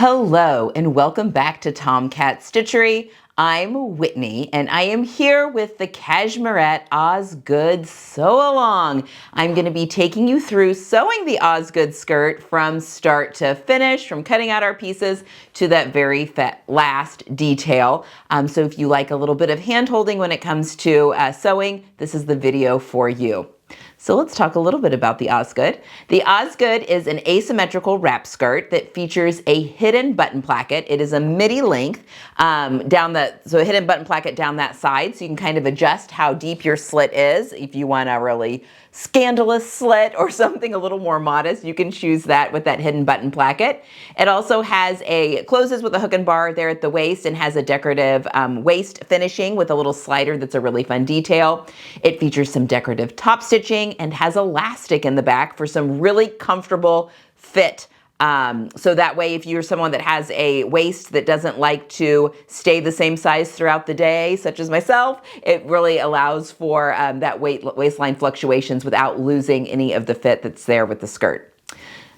Hello and welcome back to Tomcat Stitchery. I'm Whitney and I am here with the Cashmerette Osgood Sew Along. I'm going to be taking you through sewing the Osgood skirt from start to finish, from cutting out our pieces to that very last detail. So if you like a little bit of hand holding when it comes to sewing, this is the video for you. So let's talk a little bit about the Osgood. The Osgood is an asymmetrical wrap skirt that features a hidden button placket. It is a midi length so a hidden button placket down that side, so you can kind of adjust how deep your slit is. If you want a really scandalous slit or something a little more modest, you can choose that with that hidden button placket. It also closes with a hook and bar there at the waist and has a decorative waist finishing with a little slider that's a really fun detail. It features some decorative top stitching and has elastic in the back for some really comfortable fit. So that way, if you're someone that has a waist that doesn't like to stay the same size throughout the day, such as myself, it really allows for that waistline fluctuations without losing any of the fit that's there with the skirt.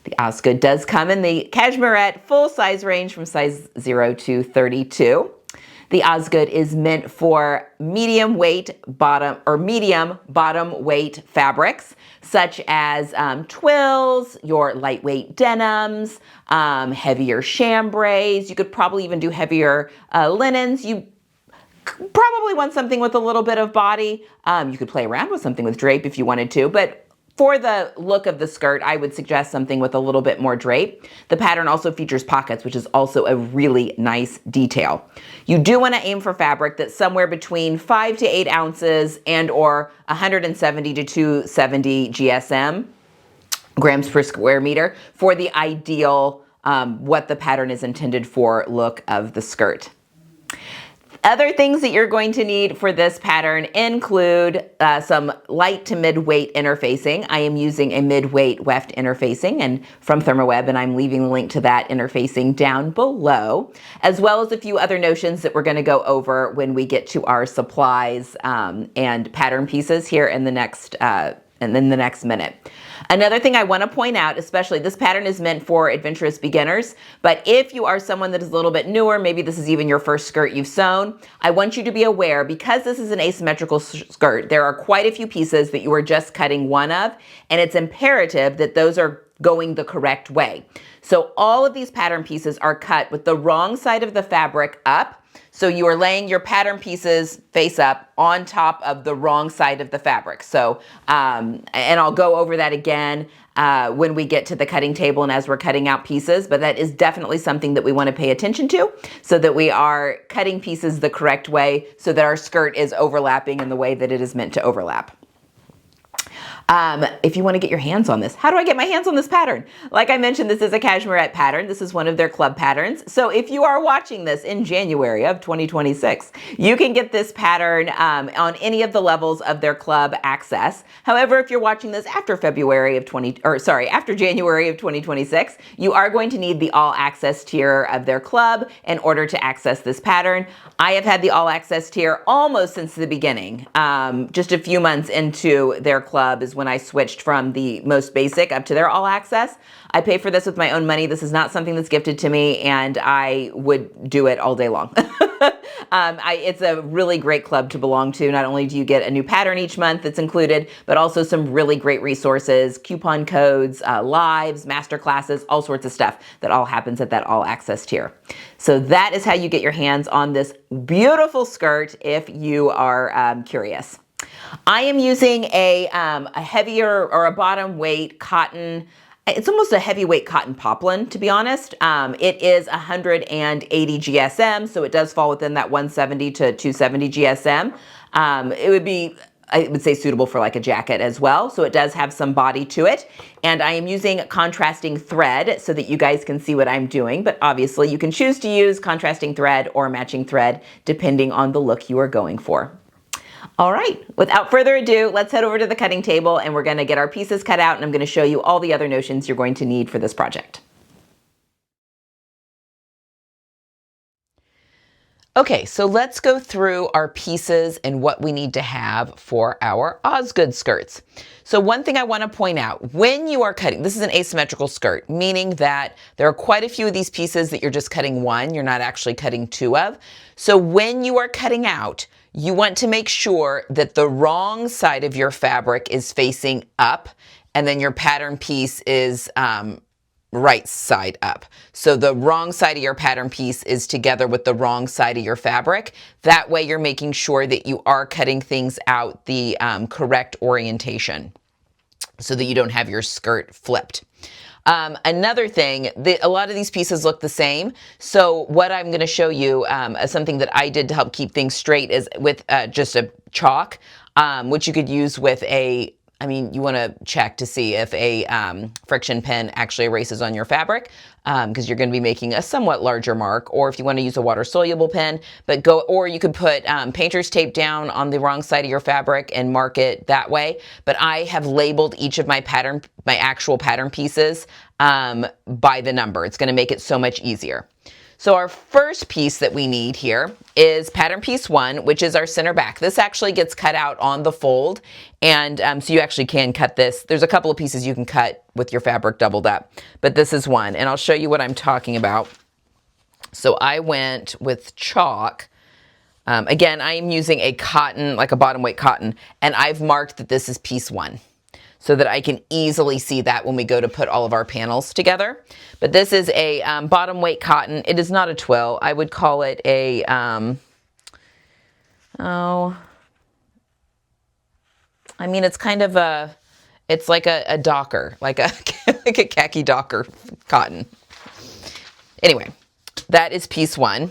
The Osgood does come in the Cashmerette full size range from size 0 to 32. The Osgood is meant for medium bottom weight fabrics, such as twills, your lightweight denims, heavier chambrays. You could probably even do heavier linens. You probably want something with a little bit of body. You could play around with something with drape if you wanted to, but for the look of the skirt, I would suggest something with a little bit more drape. The pattern also features pockets, which is also a really nice detail. You do want to aim for fabric that's somewhere between 5 to 8 ounces and or 170 to 270 GSM, grams per square meter, for the ideal, what the pattern is intended for look of the skirt. Other things that you're going to need for this pattern include some light to mid-weight interfacing. I am using a mid-weight weft interfacing and from Thermoweb, and I'm leaving the link to that interfacing down below, as well as a few other notions that we're going to go over when we get to our supplies and pattern pieces here in the next minute. Another thing I want to point out, especially this pattern is meant for adventurous beginners, but if you are someone that is a little bit newer, maybe this is even your first skirt you've sewn, I want you to be aware, because this is an asymmetrical skirt, there are quite a few pieces that you are just cutting one of, and it's imperative that those are going the correct way. So all of these pattern pieces are cut with the wrong side of the fabric up. So you are laying your pattern pieces face up on top of the wrong side of the fabric. So, and I'll go over that again when we get to the cutting table and as we're cutting out pieces, but that is definitely something that we want to pay attention to so that we are cutting pieces the correct way so that our skirt is overlapping in the way that it is meant to overlap. If you want to get your hands on this, how do I get my hands on this pattern? Like I mentioned, this is a Cashmerette pattern. This is one of their club patterns. So if you are watching this in January of 2026, you can get this pattern on any of the levels of their club access. However, if you're watching this after January of 2026, you are going to need the all access tier of their club in order to access this pattern. I have had the all access tier almost since the beginning. Just a few months into their club is when I switched from the most basic up to their all access. I pay for this with my own money. This is not something that's gifted to me, and I would do it all day long. It's a really great club to belong to. Not only do you get a new pattern each month that's included, but also some really great resources, coupon codes, lives, master classes, all sorts of stuff that all happens at that all access tier. So that is how you get your hands on this beautiful skirt if you are curious. I am using a heavier or a bottom weight cotton. It's almost a heavyweight cotton poplin, to be honest. It is 180 GSM, so it does fall within that 170 to 270 GSM. It would be, I would say, suitable for like a jacket as well. So it does have some body to it. And I am using contrasting thread so that you guys can see what I'm doing. But obviously you can choose to use contrasting thread or matching thread depending on the look you are going for. All right, without further ado, let's head over to the cutting table and we're going to get our pieces cut out, and I'm going to show you all the other notions you're going to need for this project. Okay, so let's go through our pieces and what we need to have for our Osgood skirts. So one thing I want to point out, when you are cutting, this is an asymmetrical skirt, meaning that there are quite a few of these pieces that you're just cutting one, you're not actually cutting two of. So when you are cutting out, you want to make sure that the wrong side of your fabric is facing up, and then your pattern piece is right side up. So the wrong side of your pattern piece is together with the wrong side of your fabric. That way you're making sure that you are cutting things out the correct orientation so that you don't have your skirt flipped. Another thing, a lot of these pieces look the same. So what I'm going to show you, something that I did to help keep things straight, is with just a chalk, which you could use with a, you want to check to see if a friction pen actually erases on your fabric, because you're going to be making a somewhat larger mark, or if you want to use a water soluble pen, or you could put painter's tape down on the wrong side of your fabric and mark it that way. But I have labeled each of my actual pattern pieces by the number. It's going to make it so much easier. So our first piece that we need here is pattern piece 1, which is our center back. This actually gets cut out on the fold, and so you actually can cut this. There's a couple of pieces you can cut with your fabric doubled up, but this is one, and I'll show you what I'm talking about. So I went with chalk. Again, I am using a cotton, like a bottom weight cotton, and I've marked that this is piece 1, so that I can easily see that when we go to put all of our panels together. But this is a bottom weight cotton. It is not a twill. I would call it a, it's kind of a, it's like a docker, like a, like a khaki docker cotton. Anyway, that is piece 1.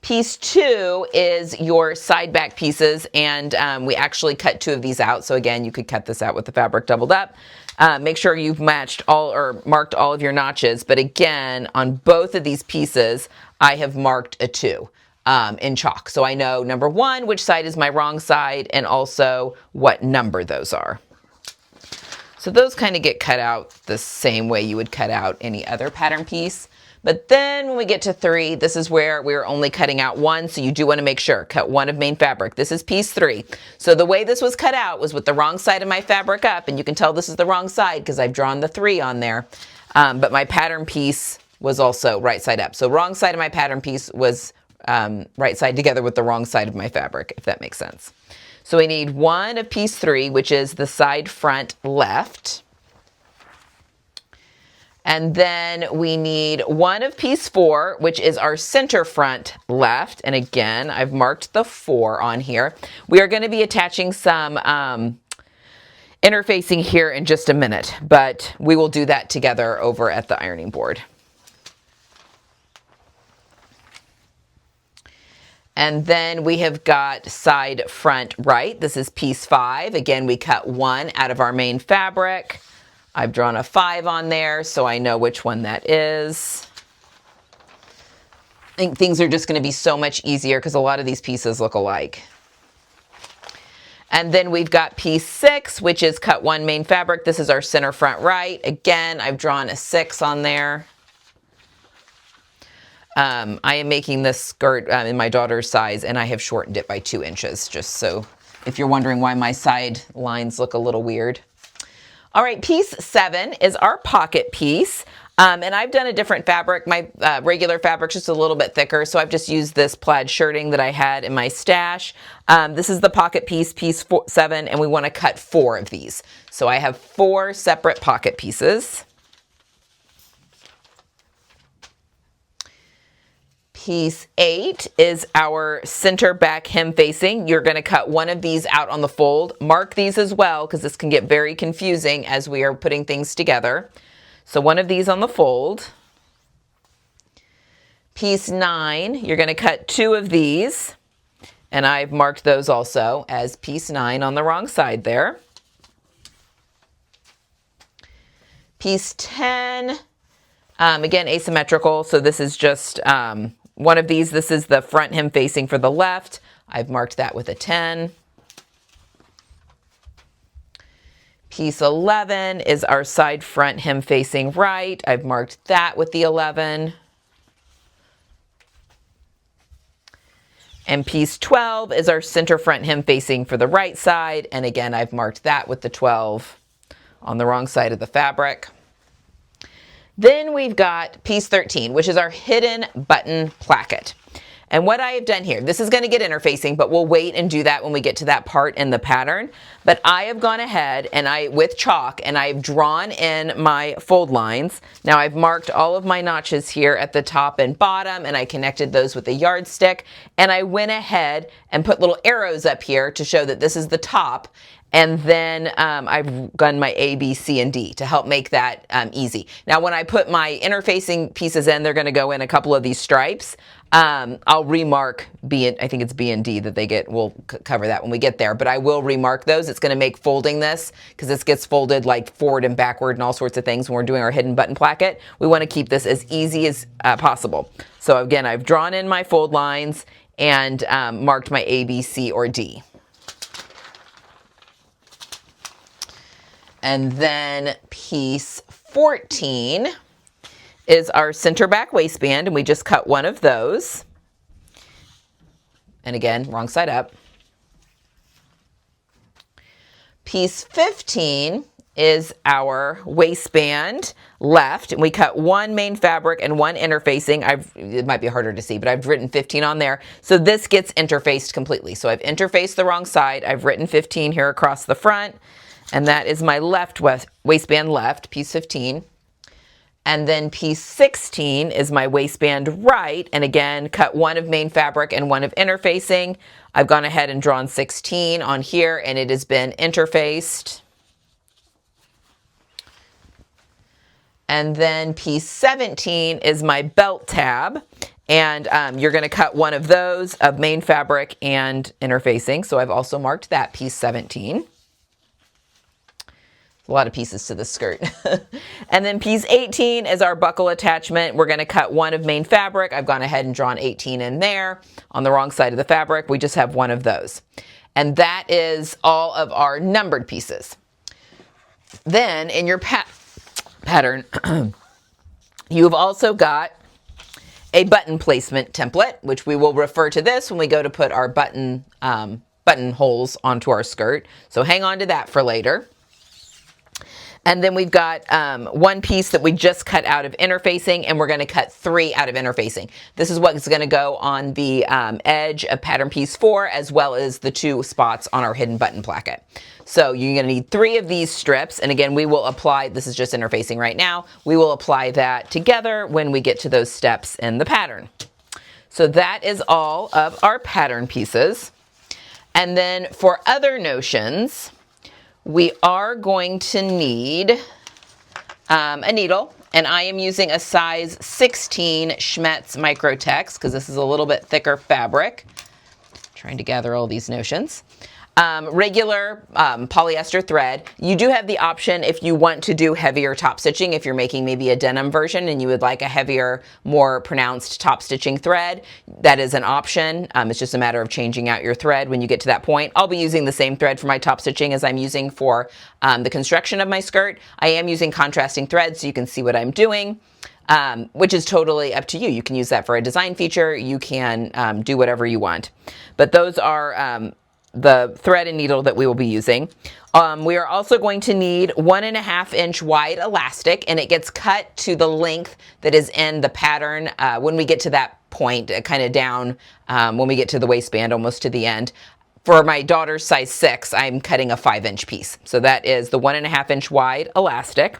Piece 2 is your side back pieces, and we actually cut 2 of these out. So again, you could cut this out with the fabric doubled up. Make sure you've matched all or marked all of your notches. But again, on both of these pieces, I have marked a 2 in chalk. So I know, number 1, which side is my wrong side, and also what number those are. So those kind of get cut out the same way you would cut out any other pattern piece. But then when we get to 3, this is where we're only cutting out 1, so you do want to make sure, cut 1 of main fabric. This is piece 3. So the way this was cut out was with the wrong side of my fabric up, and you can tell this is the wrong side because I've drawn the 3 on there. But my pattern piece was also right side up. So wrong side of my pattern piece was right side together with the wrong side of my fabric, if that makes sense. So we need 1 of piece 3, which is the side front left. And then we need 1 of piece 4, which is our center front left. And again, I've marked the 4 on here. We are going to be attaching some interfacing here in just a minute, but we will do that together over at the ironing board. And then we have got side front right. This is piece 5. Again, we cut 1 out of our main fabric. I've drawn a 5 on there, so I know which one that is. I think things are just going to be so much easier because a lot of these pieces look alike. And then we've got piece 6, which is cut 1 main fabric. This is our center front right. Again, I've drawn a 6 on there. I am making this skirt in my daughter's size, and I have shortened it by 2 inches, just so if you're wondering why my side lines look a little weird. All right, piece 7 is our pocket piece. And I've done a different fabric. My regular fabric's just a little bit thicker, so I've just used this plaid shirting that I had in my stash. This is the pocket piece, piece 7, and we want to cut 4 of these. So I have 4 separate pocket pieces. Piece 8 is our center back hem facing. You're going to cut 1 of these out on the fold. Mark these as well because this can get very confusing as we are putting things together. So 1 of these on the fold. Piece 9, you're going to cut 2 of these, and I've marked those also as piece 9 on the wrong side there. Piece 10, again asymmetrical, so this is just 1 of these. This is the front hem facing for the left. I've marked that with a 10. Piece 11 is our side front hem facing right. I've marked that with the 11. And piece 12 is our center front hem facing for the right side. And again, I've marked that with the 12 on the wrong side of the fabric. Then we've got piece 13, which is our hidden button placket. And what I have done here, this is going to get interfacing, but we'll wait and do that when we get to that part in the pattern. But I have gone ahead and with chalk, and I've drawn in my fold lines. Now I've marked all of my notches here at the top and bottom, and I connected those with a yardstick. And I went ahead and put little arrows up here to show that this is the top. And then I've done my A, B, C, and D to help make that easy. Now when I put my interfacing pieces in, they're going to go in a couple of these stripes. I'll remark B, I think it's B and D that they get. We'll cover that when we get there, but I will remark those. It's going to make folding this, because this gets folded like forward and backward and all sorts of things when we're doing our hidden button placket. We want to keep this as easy as possible. So again, I've drawn in my fold lines and marked my A, B, C, or D. And then piece 14 is our center back waistband, and we just cut one of those. And again, wrong side up. Piece 15 is our waistband left, and we cut one main fabric and one interfacing. It might be harder to see, but I've written 15 on there. So this gets interfaced completely. So I've interfaced the wrong side. I've written 15 here across the front. And that is my left waistband left, piece 15. And then piece 16 is my waistband right. And again, cut one of main fabric and one of interfacing. I've gone ahead and drawn 16 on here, and it has been interfaced. And then piece 17 is my belt tab. And you're going to cut one of those of main fabric and interfacing. So I've also marked that piece 17. A lot of pieces to this skirt. And then piece 18 is our buckle attachment. We're going to cut one of main fabric. I've gone ahead and drawn 18 in there on the wrong side of the fabric. We just have one of those. And that is all of our numbered pieces. Then in your pattern, you've also got a button placement template, which we will refer to this when we go to put our button holes onto our skirt. So hang on to that for later. And then we've got one piece that we just cut out of interfacing, and we're going to cut 3 out of interfacing. This is what's going to go on the edge of pattern piece 4, as well as the 2 spots on our hidden button placket. So you're going to need 3 of these strips. And again, we will apply, this is just interfacing right now. We will apply that together when we get to those steps in the pattern. So that is all of our pattern pieces. And then for other notions, we are going to need a needle, and I am using a size 16 Schmetz Microtex because this is a little bit thicker fabric. Trying to gather all these notions. Regular polyester thread. You do have the option if you want to do heavier top stitching, if you're making maybe a denim version and you would like a heavier, more pronounced top stitching thread, that is an option. It's just a matter of changing out your thread when you get to that point. I'll be using the same thread for my top stitching as I'm using for the construction of my skirt. I am using contrasting threads so you can see what I'm doing. Which is totally up to you. You can use that for a design feature. You can do whatever you want. But those are the thread and needle that we will be using. We are also going to need 1.5 inch wide elastic, and it gets cut to the length that is in the pattern when we get to that point, kind of down when we get to the waistband, almost to the end. For my daughter's size 6, I'm cutting a 5-inch piece. So that is the 1.5 inch wide elastic.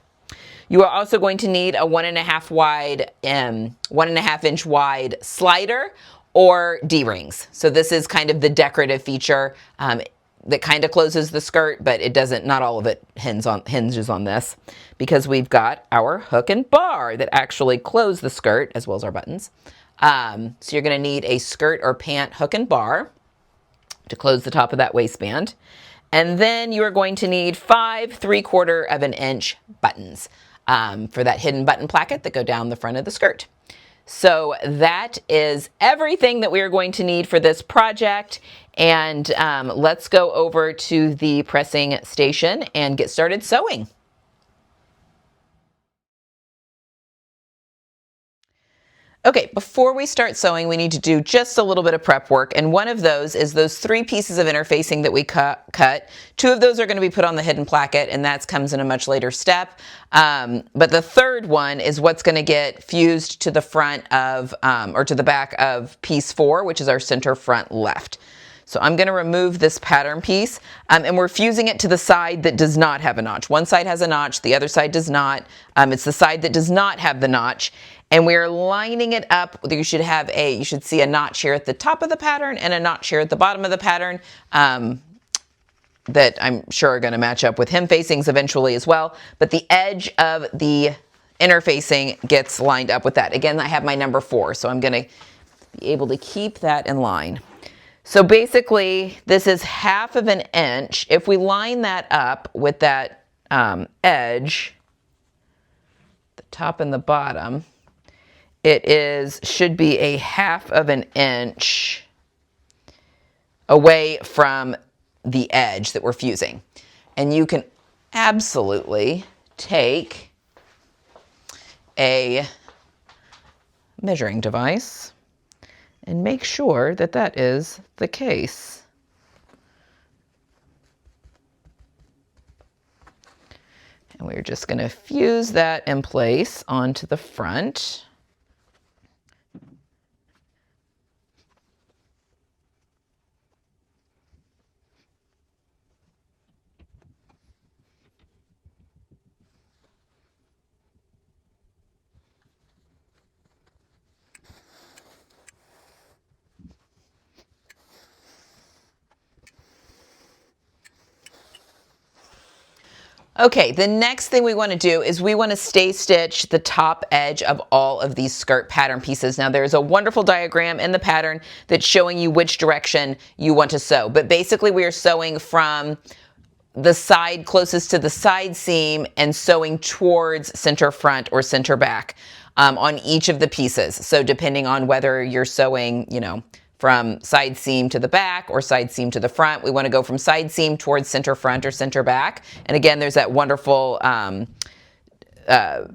You are also going to need a 1.5 inch wide slider or D-rings. So this is kind of the decorative feature that kind of closes the skirt, but it doesn't, not all of it hinges on this, because we've got our hook and bar that actually close the skirt as well as our buttons. So you're gonna need a skirt or pant hook and bar to close the top of that waistband. And then you are going to need 5 3/4 inch buttons for that hidden button placket that go down the front of the skirt. So that is everything that we are going to need for this project. And let's go over to the pressing station and get started sewing. Okay, before we start sewing, we need to do just a little bit of prep work, and one of those is those 3 pieces of interfacing that we cut. 2 of those are going to be put on the hidden placket, and that comes in a much later step. But the third one is what's going to get fused to the front of, or to the back of piece 4, which is our center front left. So I'm going to remove this pattern piece, and we're fusing it to the side that does not have a notch. One side has a notch, the other side does not. It's the side that does not have the notch. And we're lining it up. You should see a notch here at the top of the pattern and a notch here at the bottom of the pattern that I'm sure are going to match up with hem facings eventually as well. But the edge of the interfacing gets lined up with that. Again, I have my number 4, so I'm going to be able to keep that in line. So basically, this is 1/2 of an inch. If we line that up with that edge, the top and the bottom, it should be a 1/2 of an inch away from the edge that we're fusing. And you can absolutely take a measuring device and make sure that that is the case. And we're just going to fuse that in place onto the front. Okay, the next thing we want to do is we want to stay stitch the top edge of all of these skirt pattern pieces. Now there's a wonderful diagram in the pattern that's showing you which direction you want to sew. But basically we are sewing from the side closest to the side seam and sewing towards center front or center back on each of the pieces. So depending on whether you're sewing, from side seam to the back or side seam to the front, we want to go from side seam towards center front or center back. And again, there's that wonderful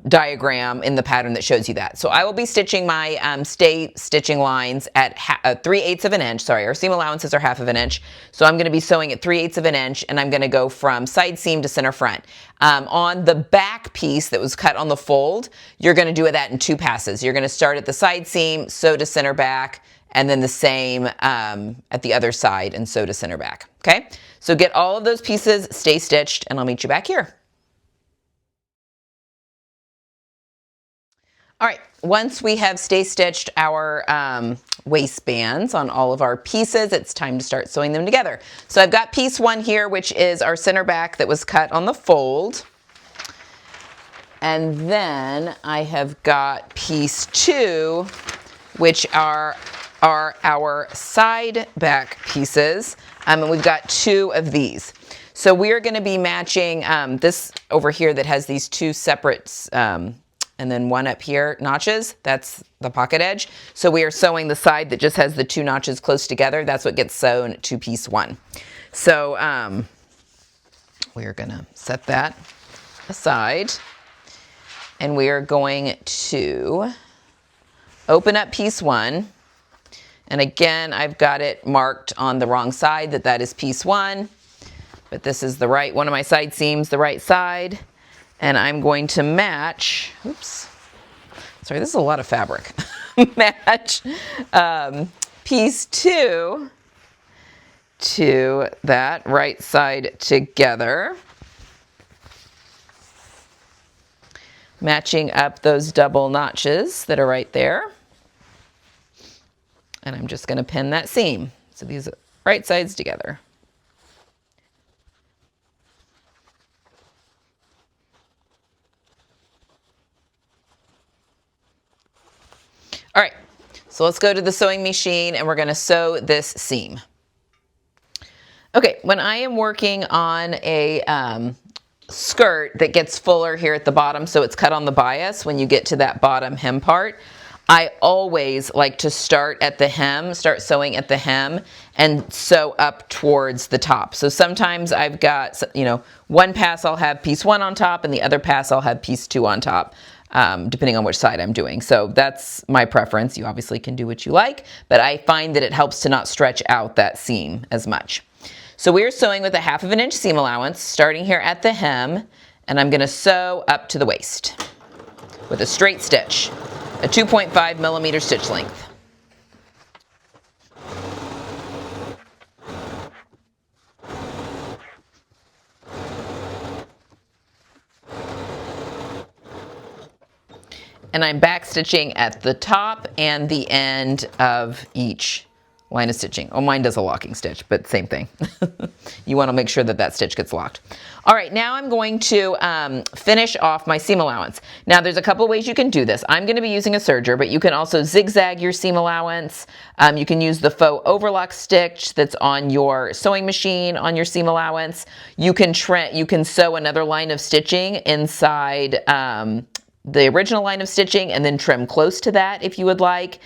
diagram in the pattern that shows you that. So I will be stitching my stay stitching lines at 3/8 of an inch. Sorry, our seam allowances are 1/2 of an inch. So I'm going to be sewing at 3/8 of an inch, and I'm going to go from side seam to center front. On the back piece that was cut on the fold, you're going to do that in 2 passes. You're going to start at the side seam, sew to center back, and then the same at the other side and sew to center back. Okay, so get all of those pieces stay stitched, and I'll meet you back here. All right, once we have stay stitched our waistbands on all of our pieces, it's time to start sewing them together. So I've got piece 1 here, which is our center back that was cut on the fold. And then I have got piece 2, which are our side back pieces, and we've got 2 of these. So we are going to be matching this over here that has these 2 separate and then 1 up here notches. That's the pocket edge. So we are sewing the side that just has the 2 notches close together. That's what gets sewn to piece 1. So we are going to set that aside, and we are going to open up piece 1. And again, I've got it marked on the wrong side that is piece 1, but this is the right one of my side seams, the right side. And I'm going to match, oops, sorry, this is a lot of fabric. Match piece 2 to that right side together. Matching up those double notches that are right there. And I'm just going to pin that seam. So these right sides together. All right, so let's go to the sewing machine and we're going to sew this seam. Okay, when I am working on a skirt that gets fuller here at the bottom, so it's cut on the bias when you get to that bottom hem part, I always like to start at the hem, start sewing at the hem and sew up towards the top. So sometimes I've got, one pass I'll have piece 1 on top and the other pass I'll have piece 2 on top. depending on which side I'm doing. So that's my preference. You obviously can do what you like, but I find that it helps to not stretch out that seam as much. So we're sewing with a 1/2 inch seam allowance, starting here at the hem, and I'm going to sew up to the waist with a straight stitch, a 2.5 millimeter stitch length. And I'm back stitching at the top and the end of each line of stitching. Oh, mine does a locking stitch, but same thing. You want to make sure that that stitch gets locked. All right, now I'm going to finish off my seam allowance. Now there's a couple ways you can do this. I'm going to be using a serger, but you can also zigzag your seam allowance. You can use the faux overlock stitch that's on your sewing machine on your seam allowance. You can sew another line of stitching inside the original line of stitching and then trim close to that if you would like.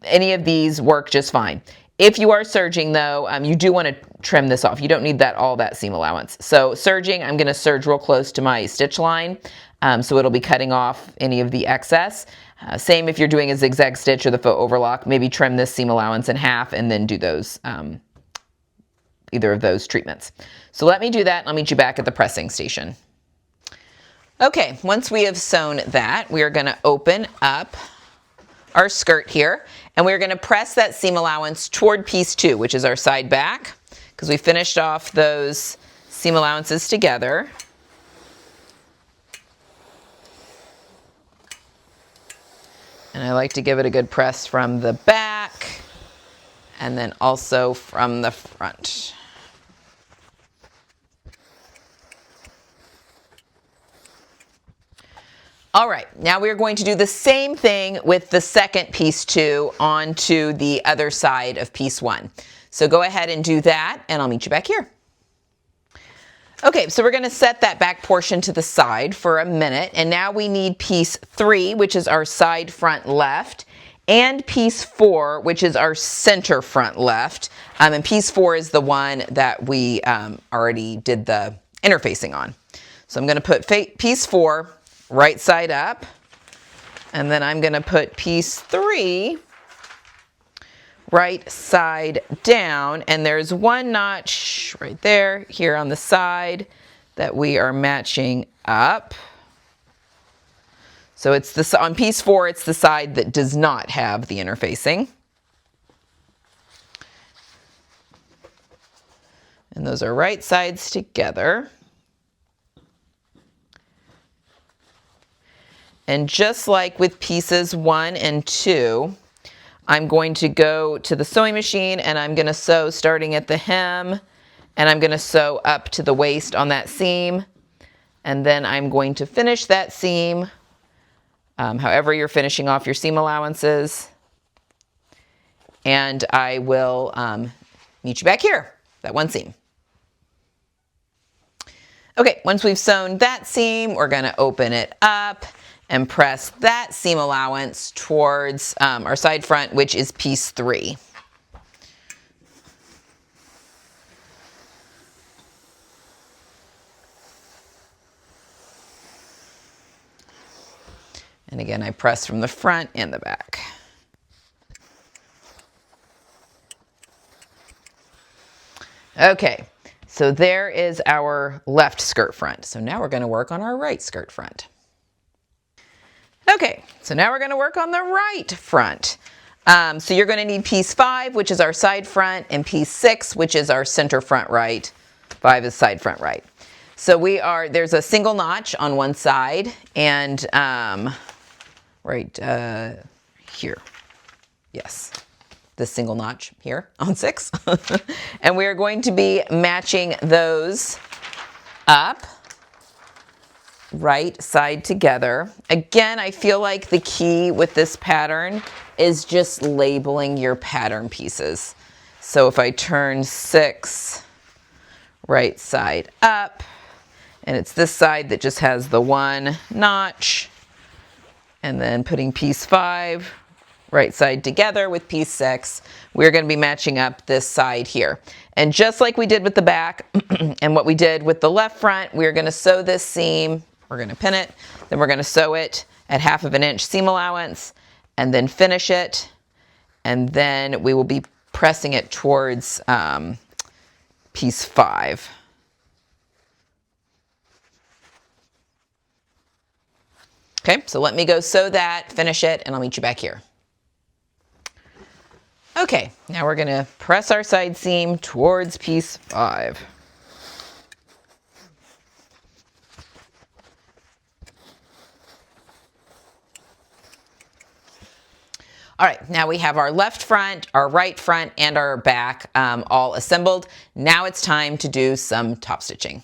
Any of these work just fine. If you are serging though, you do want to trim this off. You don't need all that seam allowance. So serging, I'm going to serge real close to my stitch line, so it'll be cutting off any of the excess. Same if you're doing a zigzag stitch or the faux overlock, maybe trim this seam allowance in half and then do those, either of those treatments. So let me do that and I'll meet you back at the pressing station. Okay, once we have sewn that, we are going to open up our skirt here, and we're going to press that seam allowance toward piece 2, which is our side back, because we finished off those seam allowances together. And I like to give it a good press from the back and then also from the front. All right, now we're going to do the same thing with the second piece 2 onto the other side of piece 1. So go ahead and do that, and I'll meet you back here. Okay, so we're going to set that back portion to the side for a minute, and now we need piece 3, which is our side front left, and piece 4, which is our center front left. And piece 4 is the one that we already did the interfacing on. So I'm going to put piece 4 right side up, and then I'm going to put piece 3 right side down, and there's one notch right there here on the side that we are matching up. So it's on piece 4, it's the side that does not have the interfacing. And those are right sides together. And just like with pieces 1 and 2, I'm going to go to the sewing machine and I'm going to sew starting at the hem, and I'm going to sew up to the waist on that seam, and then I'm going to finish that seam however you're finishing off your seam allowances, and I will meet you back here, that one seam. Okay, once we've sewn that seam, we're going to open it up and press that seam allowance towards our side front, which is piece 3. And again, I press from the front and the back. Okay, so there is our left skirt front. So now we're going to work on our right skirt front. Okay, so now we're going to work on the right front. So you're going to need piece 5, which is our side front, and piece 6, which is our center front right. 5 is side front right. So there's a single notch on one side, and right here, yes, this single notch here on 6. And we are going to be matching those up right side together. Again, I feel like the key with this pattern is just labeling your pattern pieces. So if I turn 6 right side up, and it's this side that just has the one notch, and then putting piece 5 right side together with piece 6, we're going to be matching up this side here. And just like we did with the back and what we did with the left front, we're going to sew this seam we're going to pin it, then we're going to sew it at 1/2 inch seam allowance, and then finish it, and then we will be pressing it towards piece 5. Okay, so let me go sew that, finish it, and I'll meet you back here. Okay, now we're going to press our side seam towards piece 5. All right, now we have our left front, our right front, and our back all assembled. Now it's time to do some top stitching.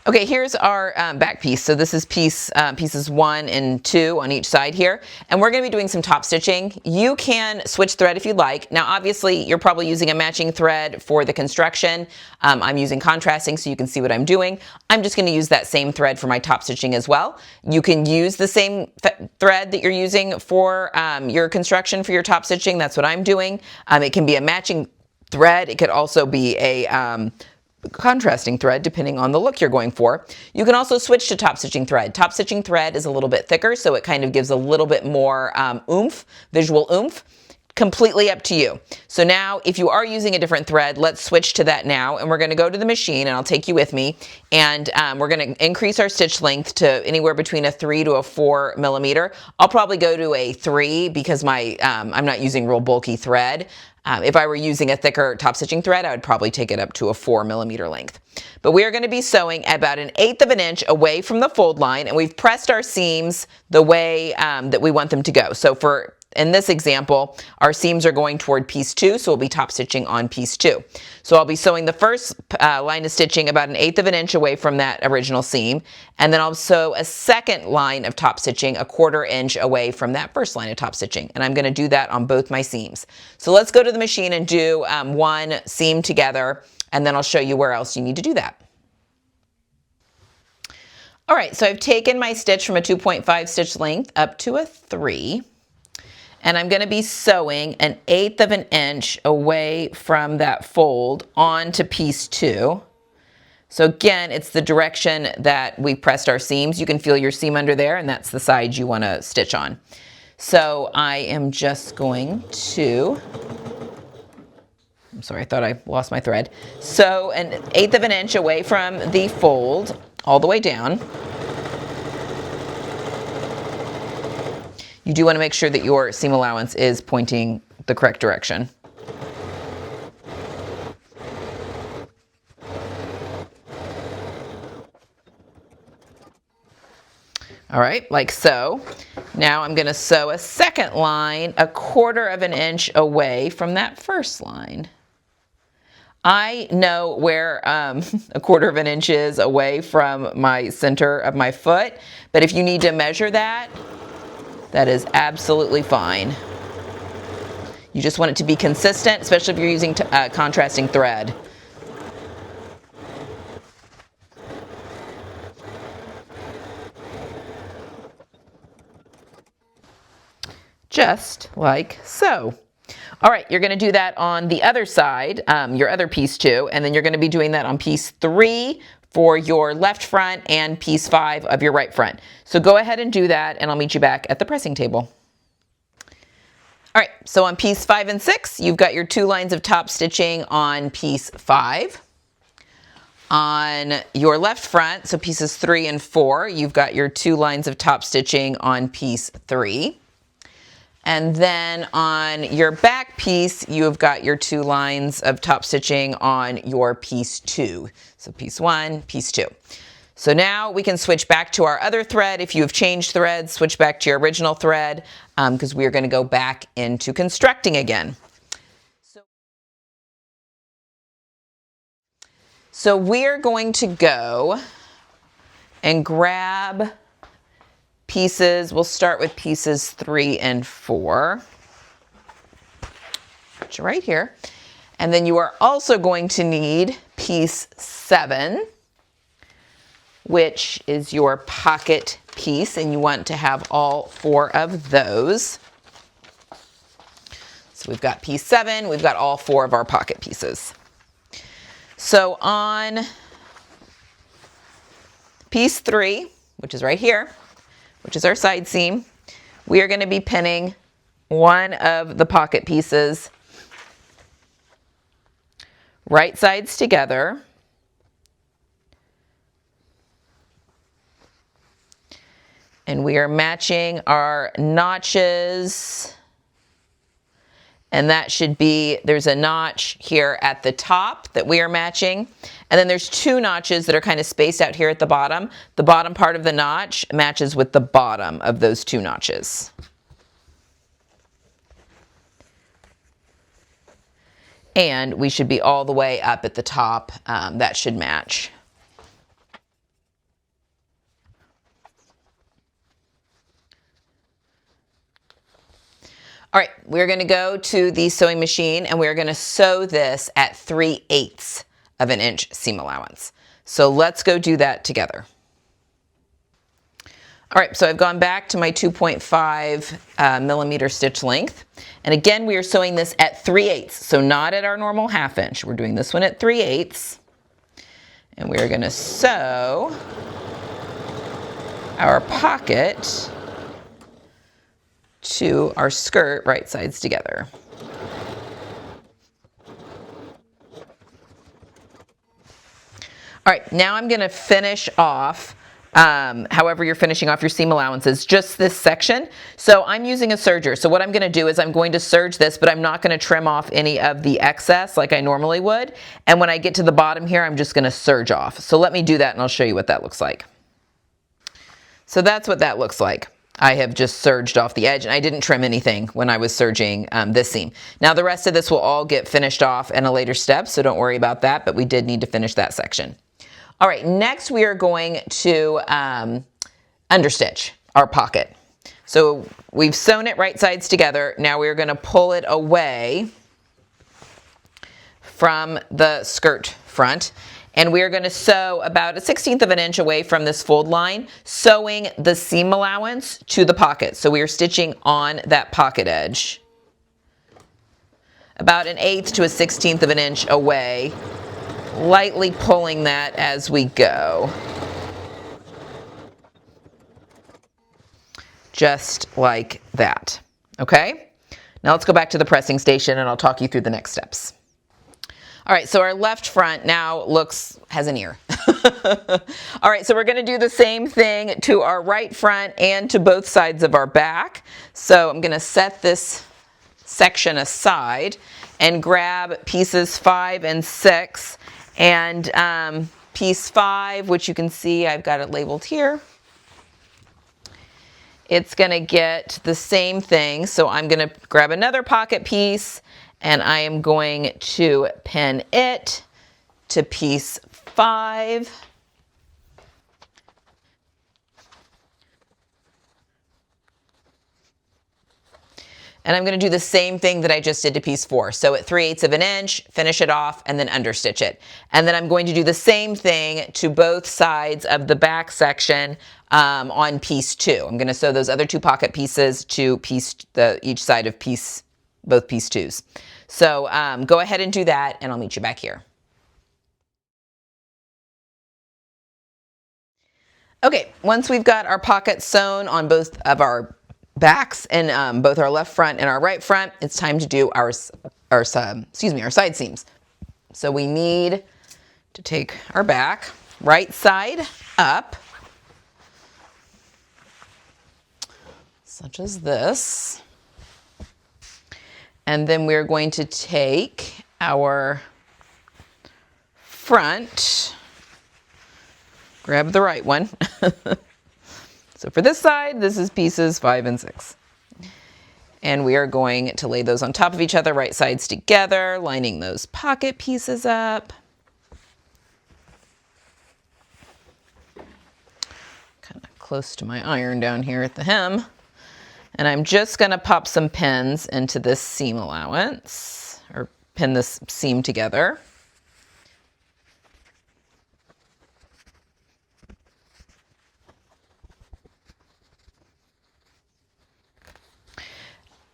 Okay, here's our back piece. So this is pieces 1 and 2 on each side here. And we're going to be doing some top stitching. You can switch thread if you'd like. Now, obviously, you're probably using a matching thread for the construction. I'm using contrasting so you can see what I'm doing. I'm just going to use that same thread for my top stitching as well. You can use the same thread that you're using for your construction for your top stitching. That's what I'm doing. It can be a matching thread. It could also be a contrasting thread depending on the look you're going for. You can also switch to top stitching thread. Top stitching thread is a little bit thicker, so it kind of gives a little bit more oomph, visual oomph. Completely up to you. So now if you are using a different thread, let's switch to that now, and we're going to go to the machine, and I'll take you with me, and we're going to increase our stitch length to anywhere between a 3 to a 4 millimeter. I'll probably go to a 3 because I'm not using real bulky thread. If I were using a thicker top stitching thread, I would probably take it up to a 4 millimeter length. But we are going to be sewing about 1/8 inch away from the fold line, and we've pressed our seams the way that we want them to go. So in this example, our seams are going toward piece 2, so we'll be top stitching on piece 2. So I'll be sewing the first line of stitching about 1/8 inch away from that original seam, and then I'll sew a second line of top stitching 1/4 inch away from that first line of top stitching, and I'm going to do that on both my seams. So let's go to the machine and do one seam together, and then I'll show you where else you need to do that. All right, so I've taken my stitch from a 2.5 stitch length up to a 3. And I'm going to be sewing 1/8 inch away from that fold onto piece 2. So again, it's the direction that we pressed our seams. You can feel your seam under there, and that's the side you want to stitch on. So I am just going to, I'm sorry, I thought I lost my thread. So 1/8 inch away from the fold all the way down. You do want to make sure that your seam allowance is pointing the correct direction. All right, like so. Now I'm going to sew a second line 1/4 inch away from that first line. I know where 1/4 inch is away from my center of my foot, but if you need to measure that, that is absolutely fine. You just want it to be consistent, especially if you're using contrasting thread. Just like so. All right, you're going to do that on the other side, your other piece 2, and then you're going to be doing that on piece 3 for your left front and piece 5 of your right front. So go ahead and do that, and I'll meet you back at the pressing table. All right, so on piece 5 and 6, you've got your 2 lines of top stitching on piece 5. On your left front, so pieces 3 and 4, you've got your 2 lines of top stitching on piece 3. And then on your back piece, you've got your 2 lines of top stitching on your piece 2. So piece 1, piece 2. So now we can switch back to our other thread. If you have changed threads, switch back to your original thread because we are going to go back into constructing again. So we're going to go and grab pieces. We'll start with pieces 3 and 4. Put you right here. And then you are also going to need piece 7, which is your pocket piece, and you want to have all 4 of those. So we've got piece 7, we've got all 4 of our pocket pieces. So on piece 3, which is right here, which is our side seam, we are going to be pinning one of the pocket pieces right sides together. And we are matching our notches. And that should be, there's a notch here at the top that we are matching. And then there's 2 notches that are kind of spaced out here at the bottom. The bottom part of the notch matches with the bottom of those 2 notches. And we should be all the way up at the top. That should match. All right, we're going to go to the sewing machine and we're going to sew this at 3/8 of an inch seam allowance. So let's go do that together. All right, so I've gone back to my 2.5 millimeter stitch length. And again, we are sewing this at 3/8, so not at our normal 1/2 inch. We're doing this one at 3/8. And we're going to sew our pocket to our skirt right sides together. All right, now I'm going to finish off however you're finishing off your seam allowances, just this section. So I'm using a serger. So what I'm going to do is I'm going to serge this, but I'm not going to trim off any of the excess like I normally would. And when I get to the bottom here, I'm just going to serge off. So let me do that and I'll show you what that looks like. So that's what that looks like. I have just serged off the edge and I didn't trim anything when I was serging this seam. Now the rest of this will all get finished off in a later step, so don't worry about that, but we did need to finish that section. All right, next we are going to understitch our pocket. So we've sewn it right sides together. Now we're going to pull it away from the skirt front. And we're going to sew about 1/16 of an inch away from this fold line, sewing the seam allowance to the pocket. So we are stitching on that pocket edge. About 1/8 to 1/16 of an inch away, lightly pulling that as we go. Just like that. Okay? Now let's go back to the pressing station and I'll talk you through the next steps. All right, so our left front now has an ear. All right, so we're going to do the same thing to our right front and to both sides of our back. So I'm going to set this section aside and grab pieces 5 and 6. And piece 5, which you can see I've got it labeled here, it's going to get the same thing. So I'm going to grab another pocket piece and I am going to pin it to piece 5. And I'm going to do the same thing that I just did to piece 4. So at 3/8 of an inch, finish it off and then understitch it. And then I'm going to do the same thing to both sides of the back section on piece 2. I'm going to sew those other 2 pocket pieces to each side of both piece 2s. So go ahead and do that and I'll meet you back here. Okay, once we've got our pockets sewn on both of our backs and both our left front and our right front, it's time to do our side seams. So we need to take our back right side up, such as this. And then we're going to take our front, grab the right one. So for this side, this is pieces 5 and 6. And we are going to lay those on top of each other, right sides together, lining those pocket pieces up. Kind of close to my iron down here at the hem. And I'm just going to pop some pins into this seam allowance, or pin this seam together.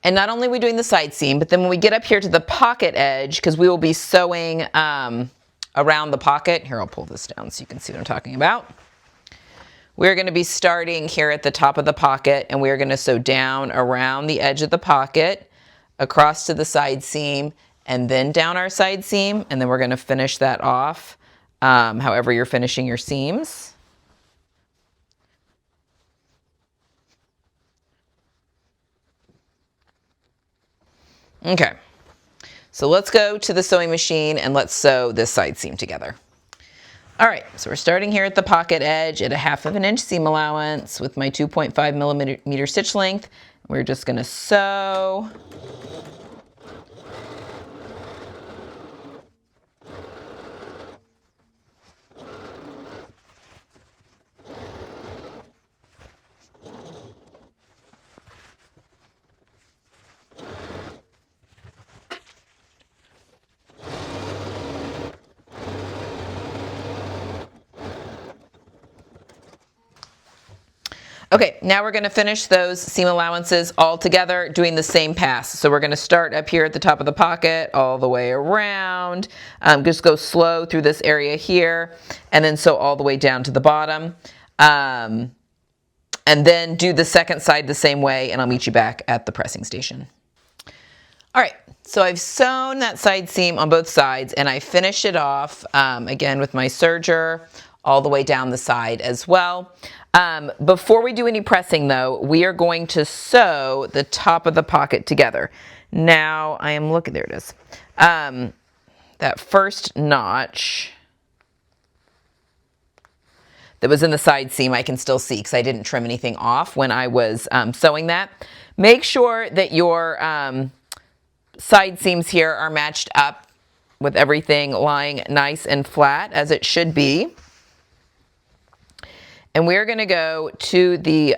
And not only are we doing the side seam, but then when we get up here to the pocket edge, because we will be sewing around the pocket. Here, I'll pull this down so you can see what I'm talking about. We're going to be starting here at the top of the pocket, and we're going to sew down around the edge of the pocket, across to the side seam, and then down our side seam, and then we're going to finish that off however you're finishing your seams. Okay, so let's go to the sewing machine and let's sew this side seam together. All right, so we're starting here at the pocket edge at a 1/2 inch seam allowance with my 2.5 millimeter stitch length. We're just going to sew. Okay, now we're going to finish those seam allowances all together doing the same pass. So we're going to start up here at the top of the pocket all the way around. Just go slow through this area here and then sew all the way down to the bottom. And then do the second side the same way, and I'll meet you back at the pressing station. All right, so I've sewn that side seam on both sides, and I finished it off again with my serger all the way down the side as well. Before we do any pressing though, we are going to sew the top of the pocket together. Now I am looking, there it is. That first notch that was in the side seam I can still see because I didn't trim anything off when I was sewing that. Make sure that your side seams here are matched up with everything lying nice and flat as it should be. And we're going to go to the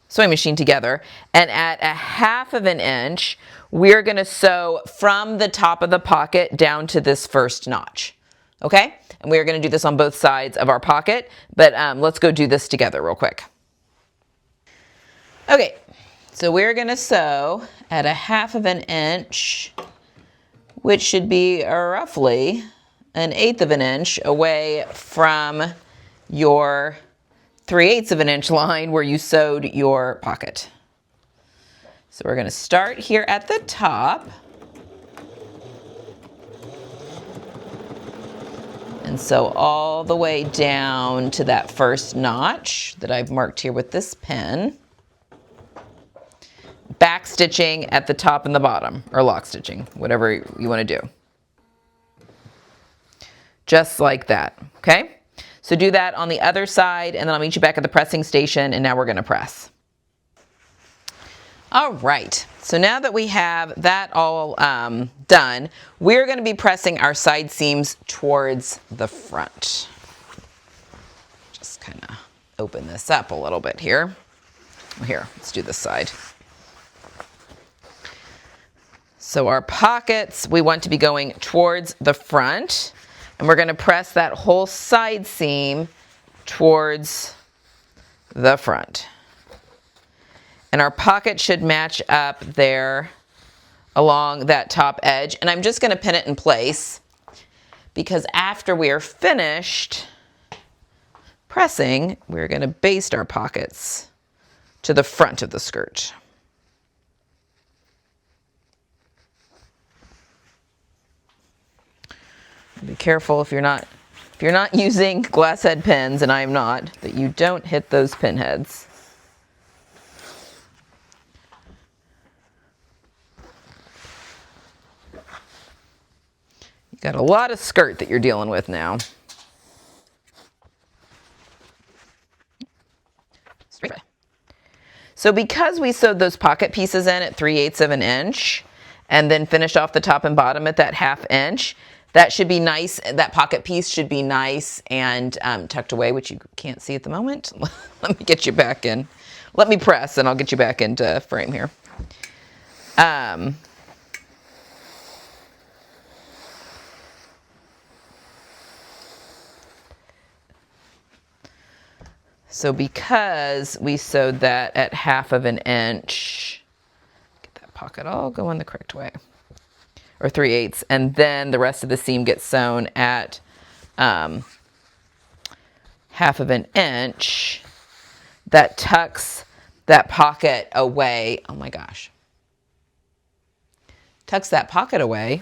sewing machine together, and at a 1/2 inch, we're going to sew from the top of the pocket down to this first notch. Okay? And we're going to do this on both sides of our pocket, but let's go do this together real quick. Okay, so we're going to sew at a 1/2 inch, which should be roughly an 1/8 inch away from your 3/8 inch line where you sewed your pocket. So we're going to start here at the top and sew all the way down to that first notch that I've marked here with this pin. Back stitching at the top and the bottom, or lock stitching, whatever you want to do. Just like that, okay? So do that on the other side, and then I'll meet you back at the pressing station, and now we're going to press. All right, so now that we have that all done, we're going to be pressing our side seams towards the front. Just kind of open this up a little bit here. Here, let's do this side. So our pockets, we want to be going towards the front. And we're going to press that whole side seam towards the front. And our pocket should match up there along that top edge. And I'm just going to pin it in place because after we are finished pressing, we're going to baste our pockets to the front of the skirt. Be careful if you're not using glass head pins, and I am not, that you don't hit those pin heads. You got a lot of skirt that you're dealing with now. So because we sewed those pocket pieces in at 3/8 inch and then finished off the top and bottom at that 1/2 inch, that should be nice. That pocket piece should be nice and tucked away, which you can't see at the moment. Let me get you back in. Let me press and I'll get you back into frame here. So because we sewed that at 1/2 inch, get that pocket all going the correct way, or 3/8, and then the rest of the seam gets sewn at 1/2 inch that tucks that pocket away. Oh my gosh. Tucks that pocket away.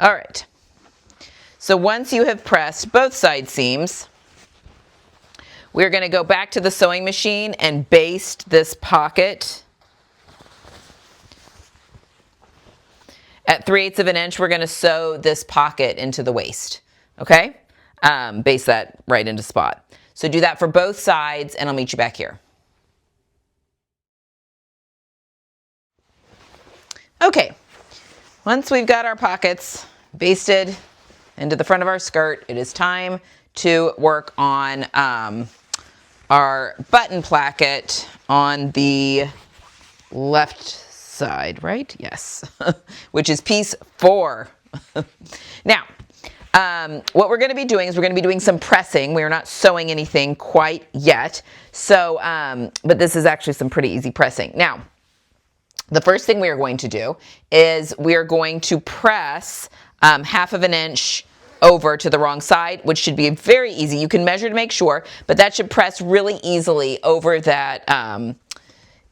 All right. So once you have pressed both side seams, we're going to go back to the sewing machine and baste this pocket. At 3/8 of an inch, we're going to sew this pocket into the waist. Okay? Baste that right into spot. So do that for both sides, and I'll meet you back here. Okay, once we've got our pockets basted into the front of our skirt, it is time to work on our button placket on the left side, right? Yes, which is piece 4. Now, what we're going to be doing is we're going to be doing some pressing. We are not sewing anything quite yet. So, but this is actually some pretty easy pressing. Now, the first thing we are going to do is we are going to press 1/2 inch over to the wrong side, which should be very easy. You can measure to make sure, but that should press really easily over that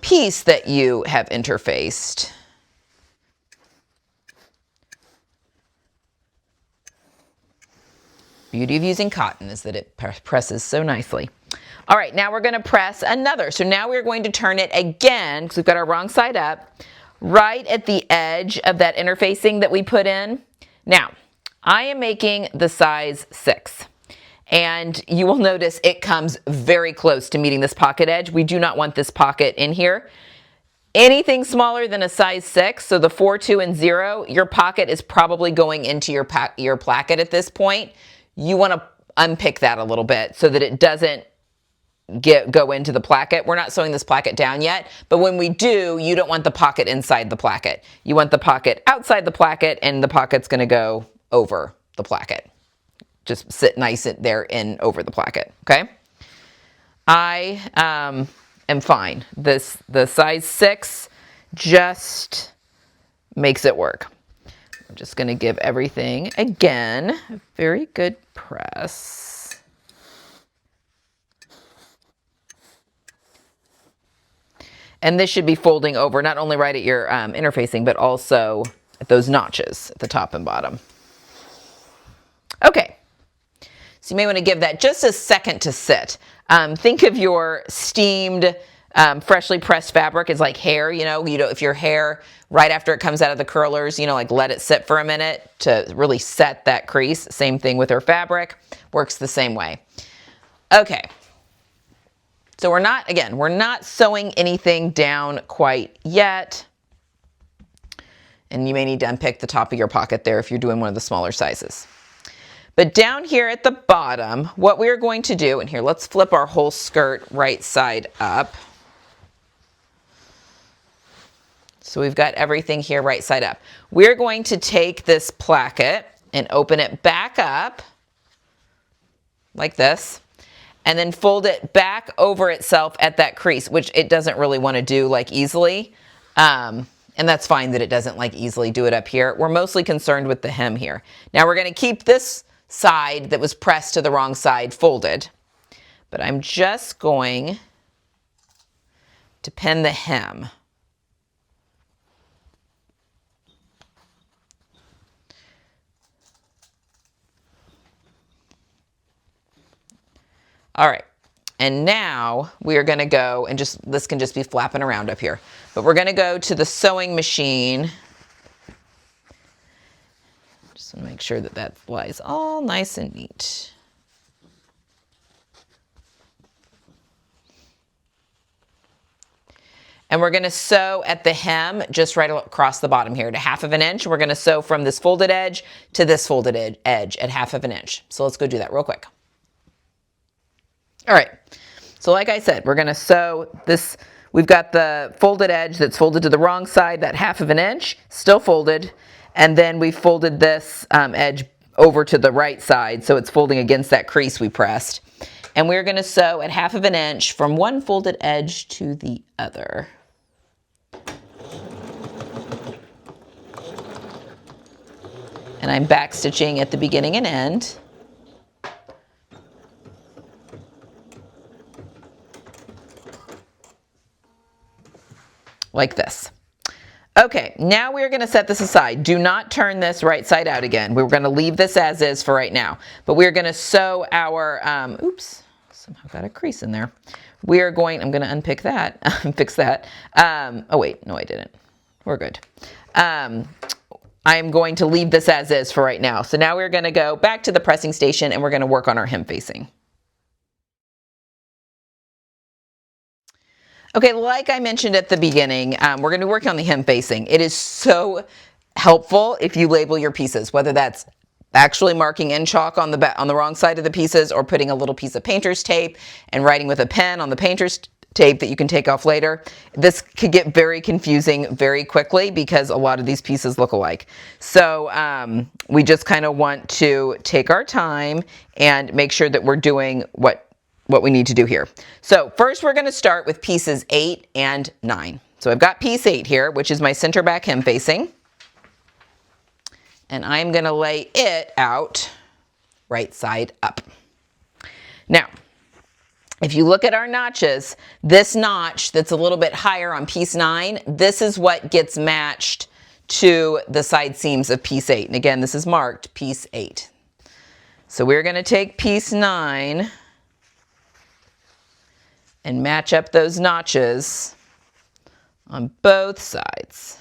piece that you have interfaced. Beauty of using cotton is that it presses so nicely. All right, now we're going to press another. So now we're going to turn it again, because we've got our wrong side up, right at the edge of that interfacing that we put in. Now, I am making the size 6. And you will notice it comes very close to meeting this pocket edge. We do not want this pocket in here. Anything smaller than a size 6, so the 4, 2, and 0, your pocket is probably going into your placket at this point. You want to unpick that a little bit so that it doesn't go into the placket. We're not sewing this placket down yet, but when we do, you don't want the pocket inside the placket. You want the pocket outside the placket, and the pocket's going to go over the placket. Just sit nice there in over the placket, okay? I am fine. The size 6 just makes it work. I'm just going to give everything, again, a very good press. And this should be folding over, not only right at your interfacing, but also at those notches at the top and bottom. Okay, so you may want to give that just a second to sit. Think of your steamed, freshly pressed fabric as like hair, you know, if your hair, right after it comes out of the curlers, you know, like let it sit for a minute to really set that crease. Same thing with our fabric, works the same way. Okay. So we're not sewing anything down quite yet. And you may need to unpick the top of your pocket there if you're doing one of the smaller sizes. But down here at the bottom, what we're going to do, and here, let's flip our whole skirt right side up. So we've got everything here right side up. We're going to take this placket and open it back up like this, and then fold it back over itself at that crease, which it doesn't really want to do like easily. And that's fine that it doesn't like easily do it up here. We're mostly concerned with the hem here. Now we're going to keep this side that was pressed to the wrong side folded, but I'm just going to pin the hem. All right, and now we are going to go and this can just be flapping around up here, but we're going to go to the sewing machine. Just want to make sure that that lies all nice and neat. And we're going to sew at the hem just right across the bottom here to 1/2 inch. We're going to sew from this folded edge to this folded edge at 1/2 inch. So let's go do that real quick. All right, so like I said, we're going to sew this. We've got the folded edge that's folded to the wrong side, that 1/2 inch, still folded, and then we folded this edge over to the right side, so it's folding against that crease we pressed. And we're going to sew at 1/2 inch from one folded edge to the other. and I'm back stitching at the beginning and end. Like this. Okay, now we're going to set this aside. Do not turn this right side out again. We're going to leave this as is for right now. But we're going to sew our, oops, somehow got a crease in there. We are going, I'm going to unpick that, fix that. Oh wait, no I didn't. We're good. I'm going to leave this as is for right now. So now we're going to go back to the pressing station and we're going to work on our hem facing. Okay, like I mentioned at the beginning, we're going to be working on the hem facing. It is so helpful if you label your pieces, whether that's actually marking in chalk on the wrong side of the pieces or putting a little piece of painter's tape and writing with a pen on the painter's tape that you can take off later. This could get very confusing very quickly because a lot of these pieces look alike. So we just kind of want to take our time and make sure that we're doing what we need to do here. So first we're going to start with pieces 8 and 9. So I've got piece 8 here, which is my center back hem facing. And I'm going to lay it out right side up. Now, if you look at our notches, this notch that's a little bit higher on piece 9, this is what gets matched to the side seams of piece 8. And again, this is marked piece 8. So we're going to take piece 9 and match up those notches on both sides.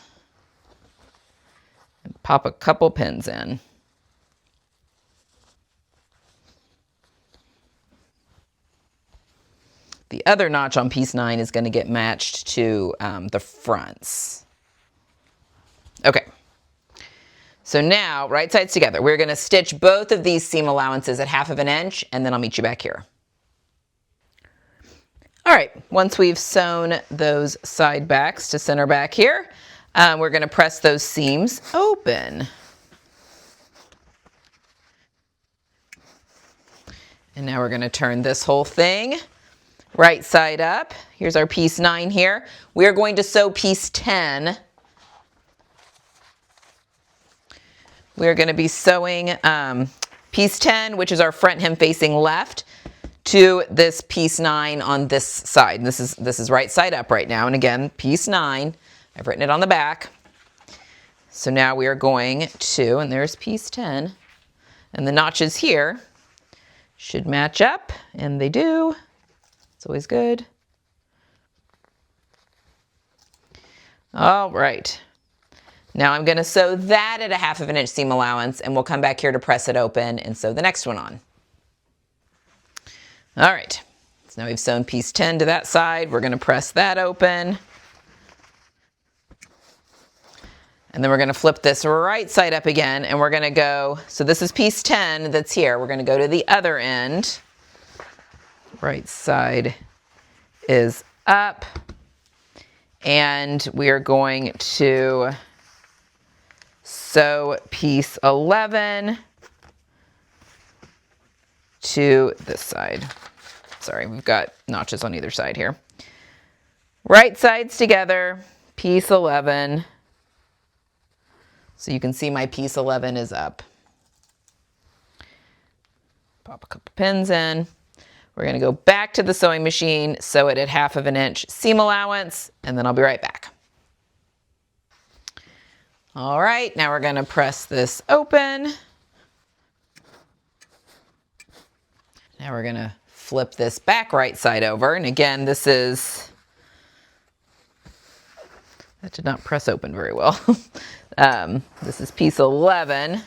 And pop a couple pins in. The other notch on piece 9 is going to get matched to the fronts. Okay. So now, right sides together. We're going to stitch both of these seam allowances at 1/2 inch, and then I'll meet you back here. All right, once we've sewn those side backs to center back here, we're going to press those seams open. And now we're going to turn this whole thing right side up. Here's our piece 9 here. We are going to sew piece 10. We're going to be sewing piece 10, which is our front hem facing left, to this piece 9 on this side. And this is right side up right now. And again, piece 9, I've written it on the back. So now we are going to, and there's piece 10, and the notches here should match up, and they do. It's always good. All right. Now I'm going to sew that at 1/2 inch seam allowance, and we'll come back here to press it open and sew the next one on. All right, so now we've sewn piece 10 to that side. We're going to press that open. And then we're going to flip this right side up again, and we're going to go, so this is piece 10 that's here. We're going to go to the other end. Right side is up. And we are going to sew piece 11 to this side. Sorry, we've got notches on either side here. Right sides together, piece 11. So you can see my piece 11 is up. Pop a couple pins in. We're going to go back to the sewing machine, sew it at 1/2 inch seam allowance, and then I'll be right back. All right, now we're going to press this open. Now we're going to flip this back right side over. And again, this is, that did not press open very well. This is piece 11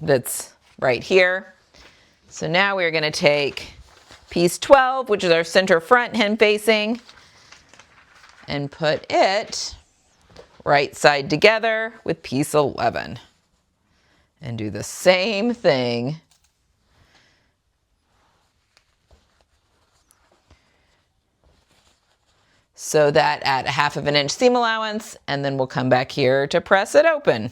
that's right here. So now we're going to take piece 12, which is our center front hem facing, and put it right side together with piece 11. And do the same thing so that at 1/2 inch seam allowance, and then we'll come back here to press it open.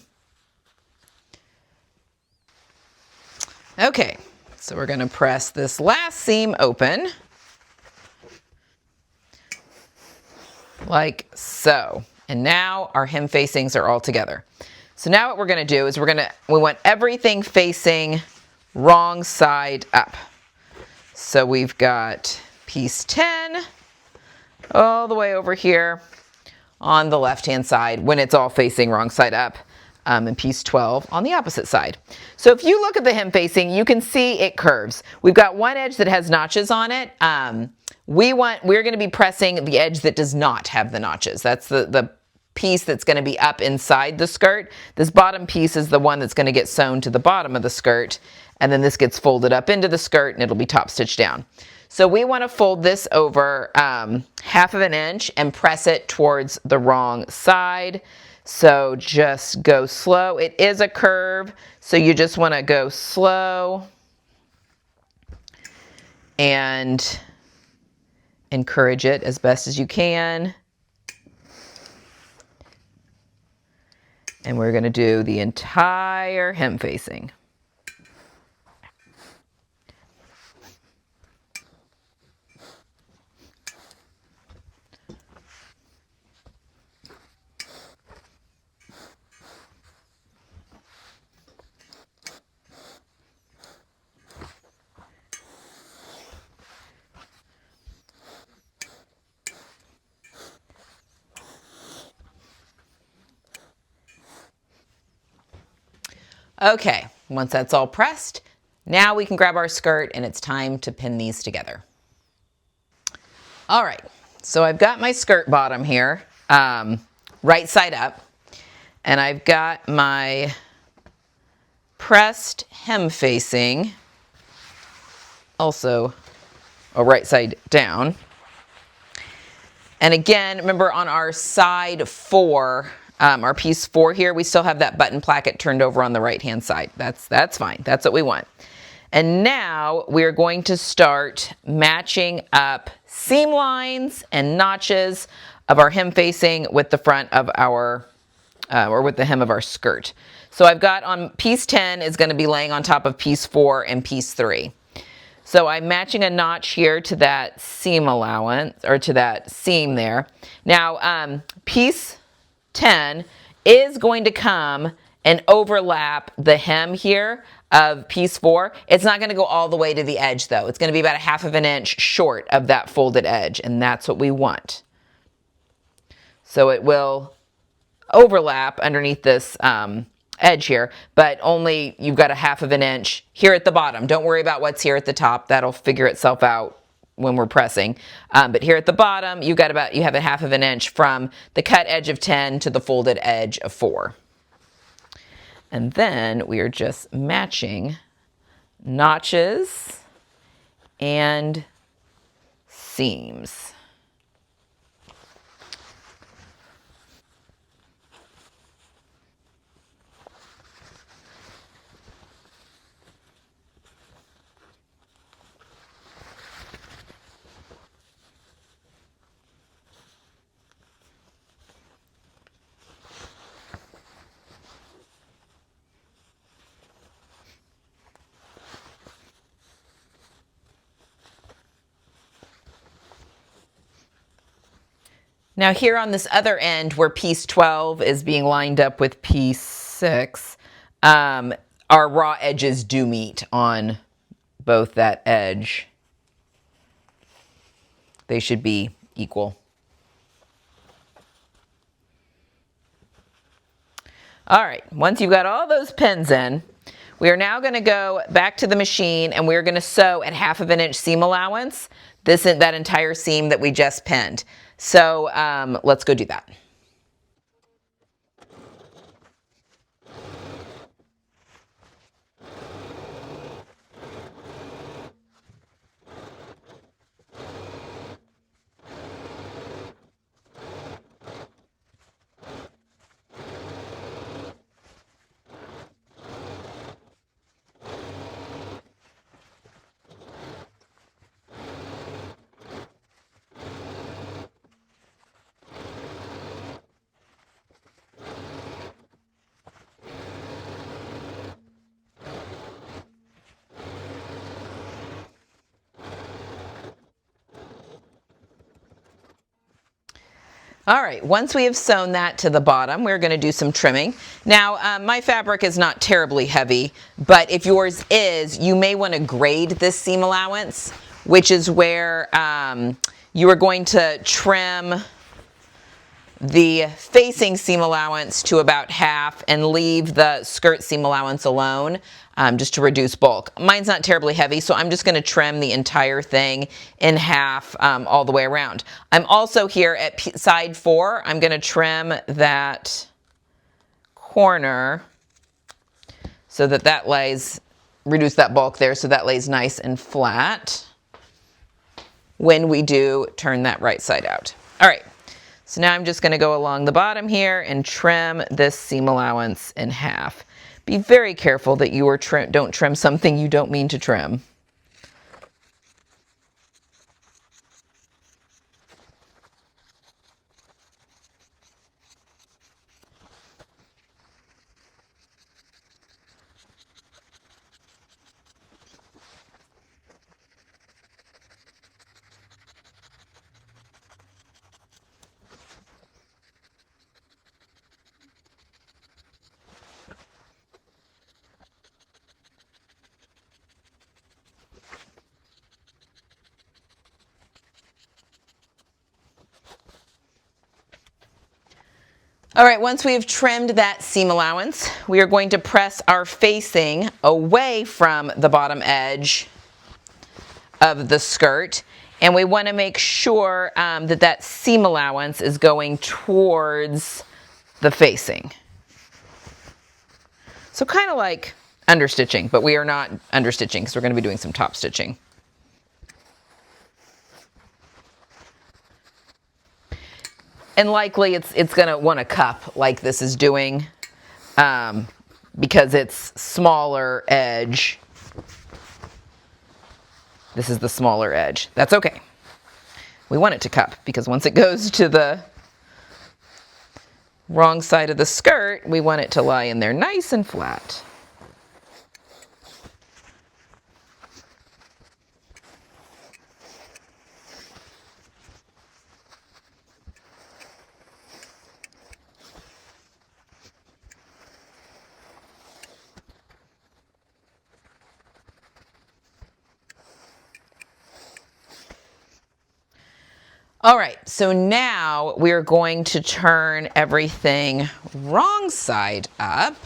Okay, so we're going to press this last seam open like so. And now our hem facings are all together. So now what we're going to do is we want everything facing wrong side up. So we've got piece 10 all the way over here on the left-hand side when it's all facing wrong side up, and piece 12 on the opposite side. So if you look at the hem facing, you can see it curves. We've got one edge that has notches on it. We're going to be pressing the edge that does not have the notches. That's the piece that's going to be up inside the skirt. This bottom piece is the one that's going to get sewn to the bottom of the skirt, and then this gets folded up into the skirt and it'll be top stitched down. So we want to fold this over 1/2 of an inch and press it towards the wrong side. So just go slow. It is a curve, so you just want to go slow and encourage it as best as you can. And we're going to do the entire hem facing. Okay, once that's all pressed, now we can grab our skirt and it's time to pin these together. All right, so I've got my skirt bottom here, right side up, and I've got my pressed hem facing also a right side down. And again, remember on our side 4, our piece 4 here, we still have that button placket turned over on the right hand side. That's fine. That's what we want. And now we're going to start matching up seam lines and notches of our hem facing with the front of our, or with the hem of our skirt. So I've got on piece 10 is going to be laying on top of piece 4 and piece 3. So I'm matching a notch here to that seam allowance, or to that seam there. Now, piece 10 is going to come and overlap the hem here of piece 4. It's not going to go all the way to the edge though. It's going to be about 1/2 of an inch short of that folded edge, and that's what we want. So it will overlap underneath this edge here, but only you've got 1/2 of an inch here at the bottom. Don't worry about what's here at the top. That'll figure itself out when we're pressing. But here at the bottom, you have 1/2 of an inch from the cut edge of 10 to the folded edge of 4. And then we are just matching notches and seams. Now here on this other end where piece 12 is being lined up with piece 6, our raw edges do meet on both that edge. They should be equal. All right, once you've got all those pins in, we are now going to go back to the machine and we're going to sew at 1/2 of an inch seam allowance, that entire seam that we just pinned. So let's go do that. All right, once we have sewn that to the bottom, we're going to do some trimming. Now, my fabric is not terribly heavy, but if yours is, you may want to grade this seam allowance, which is where you are going to trim the facing seam allowance to about half and leave the skirt seam allowance alone, just to reduce bulk. Mine's not terribly heavy, so I'm just going to trim the entire thing in half all the way around. I'm also here at side 4. I'm going to trim that corner so that that lays, reduce that bulk there so that lays nice and flat when we do turn that right side out. All right. So now I'm just going to go along the bottom here and trim this seam allowance in half. Be very careful that you don't trim something you don't mean to trim. All right, once we have trimmed that seam allowance, we are going to press our facing away from the bottom edge of the skirt. And we want to make sure that that seam allowance is going towards the facing. So kind of like understitching, but we are not understitching because we're going to be doing some top stitching. And likely it's going to want to cup like this is doing because it's smaller edge. This is the smaller edge. That's okay. We want it to cup because once it goes to the wrong side of the skirt, we want it to lie in there nice and flat. All right, so now we're going to turn everything wrong side up.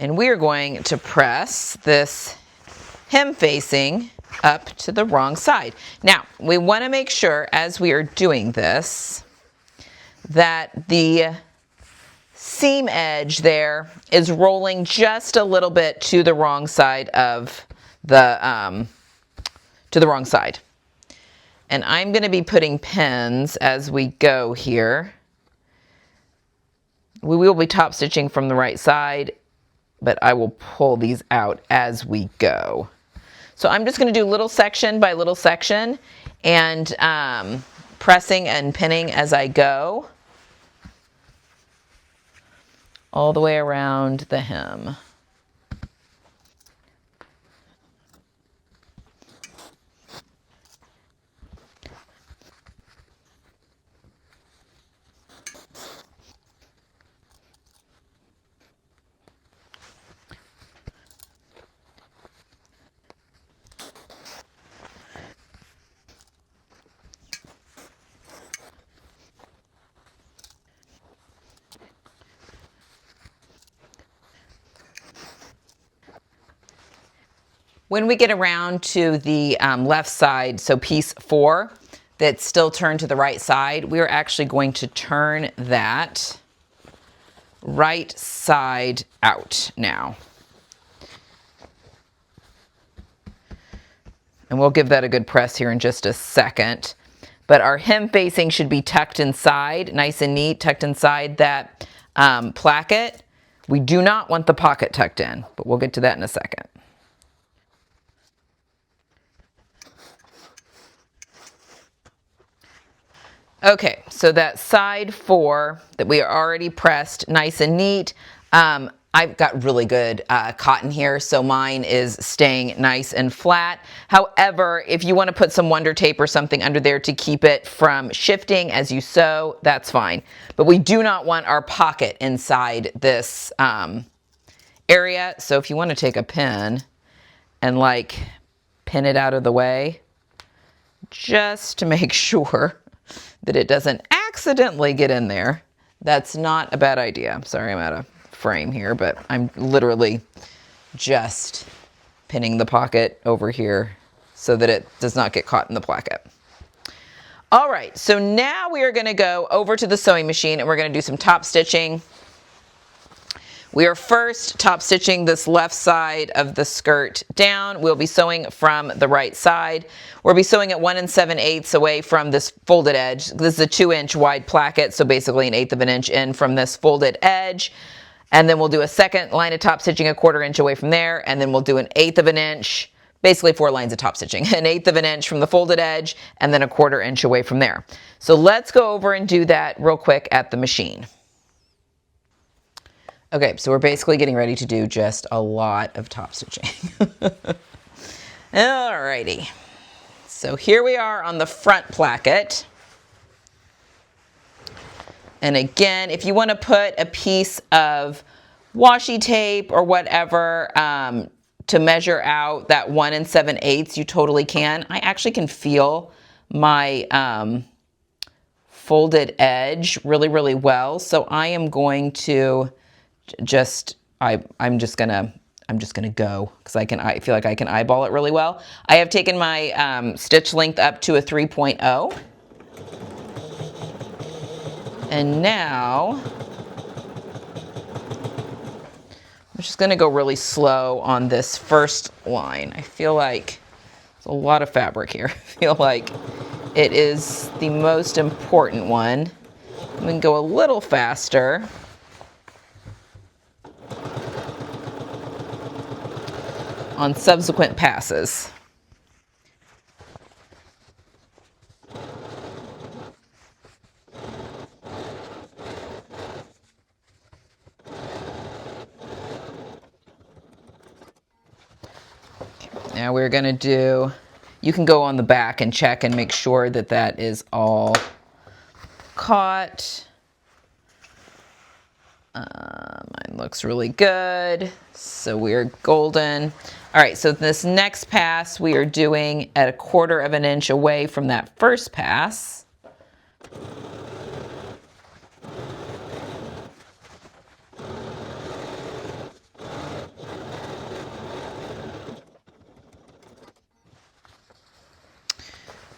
And we're going to press this hem facing up to the wrong side. Now, we want to make sure as we are doing this that the seam edge there is rolling just a little bit to the wrong side of the, And I'm going to be putting pins as we go here. We will be top stitching from the right side, but I will pull these out as we go. So I'm just going to do little section by little section and pressing and pinning as I go all the way around the hem. When we get around to the left side, so piece 4, that's still turned to the right side, we're actually going to turn that right side out now. And we'll give that a good press here in just a second. But our hem facing should be tucked inside, nice and neat, tucked inside that placket. We do not want the pocket tucked in, but we'll get to that in a second. Okay, so that side 4 that we already pressed nice and neat, I've got really good cotton here, so mine is staying nice and flat. However, if you want to put some Wonder Tape or something under there to keep it from shifting as you sew, that's fine. But we do not want our pocket inside this area. So if you want to take a pin and like pin it out of the way, just to make sure that it doesn't accidentally get in there. That's not a bad idea. I'm sorry, I'm out of frame here, but I'm literally just pinning the pocket over here so that it does not get caught in the placket. All right, so now we are going to go over to the sewing machine and we're going to do some top stitching. We are first top stitching this left side of the skirt down. We'll be sewing from the right side. We'll be sewing at 1 7/8 away from this folded edge. This is a 2-inch wide placket, so basically an 1/8 of an inch in from this folded edge. And then we'll do a second line of top stitching 1/4 inch away from there, and then we'll do an 1/8 of an inch, basically 4 lines of top stitching, an 1/8 of an inch from the folded edge, and then 1/4 inch away from there. So let's go over and do that real quick at the machine. Okay, so we're basically getting ready to do just a lot of top stitching. Alrighty, so here we are on the front placket. And again, if you want to put a piece of washi tape or whatever to measure out that 1 7/8, you totally can. I actually can feel my folded edge really, really well. So I am going to I'm just gonna go because I feel like I can eyeball it really well. I have taken my stitch length up to a 3.0. And now, I'm just going to go really slow on this first line. I feel like there's a lot of fabric here. I feel like it is the most important one. We can go a little faster. On subsequent passes. Now we're going to do, you can go on the back and check and make sure that that is all caught. Mine looks really good, so we're golden. All right, so this next pass we are doing at 1/4 of an inch away from that first pass.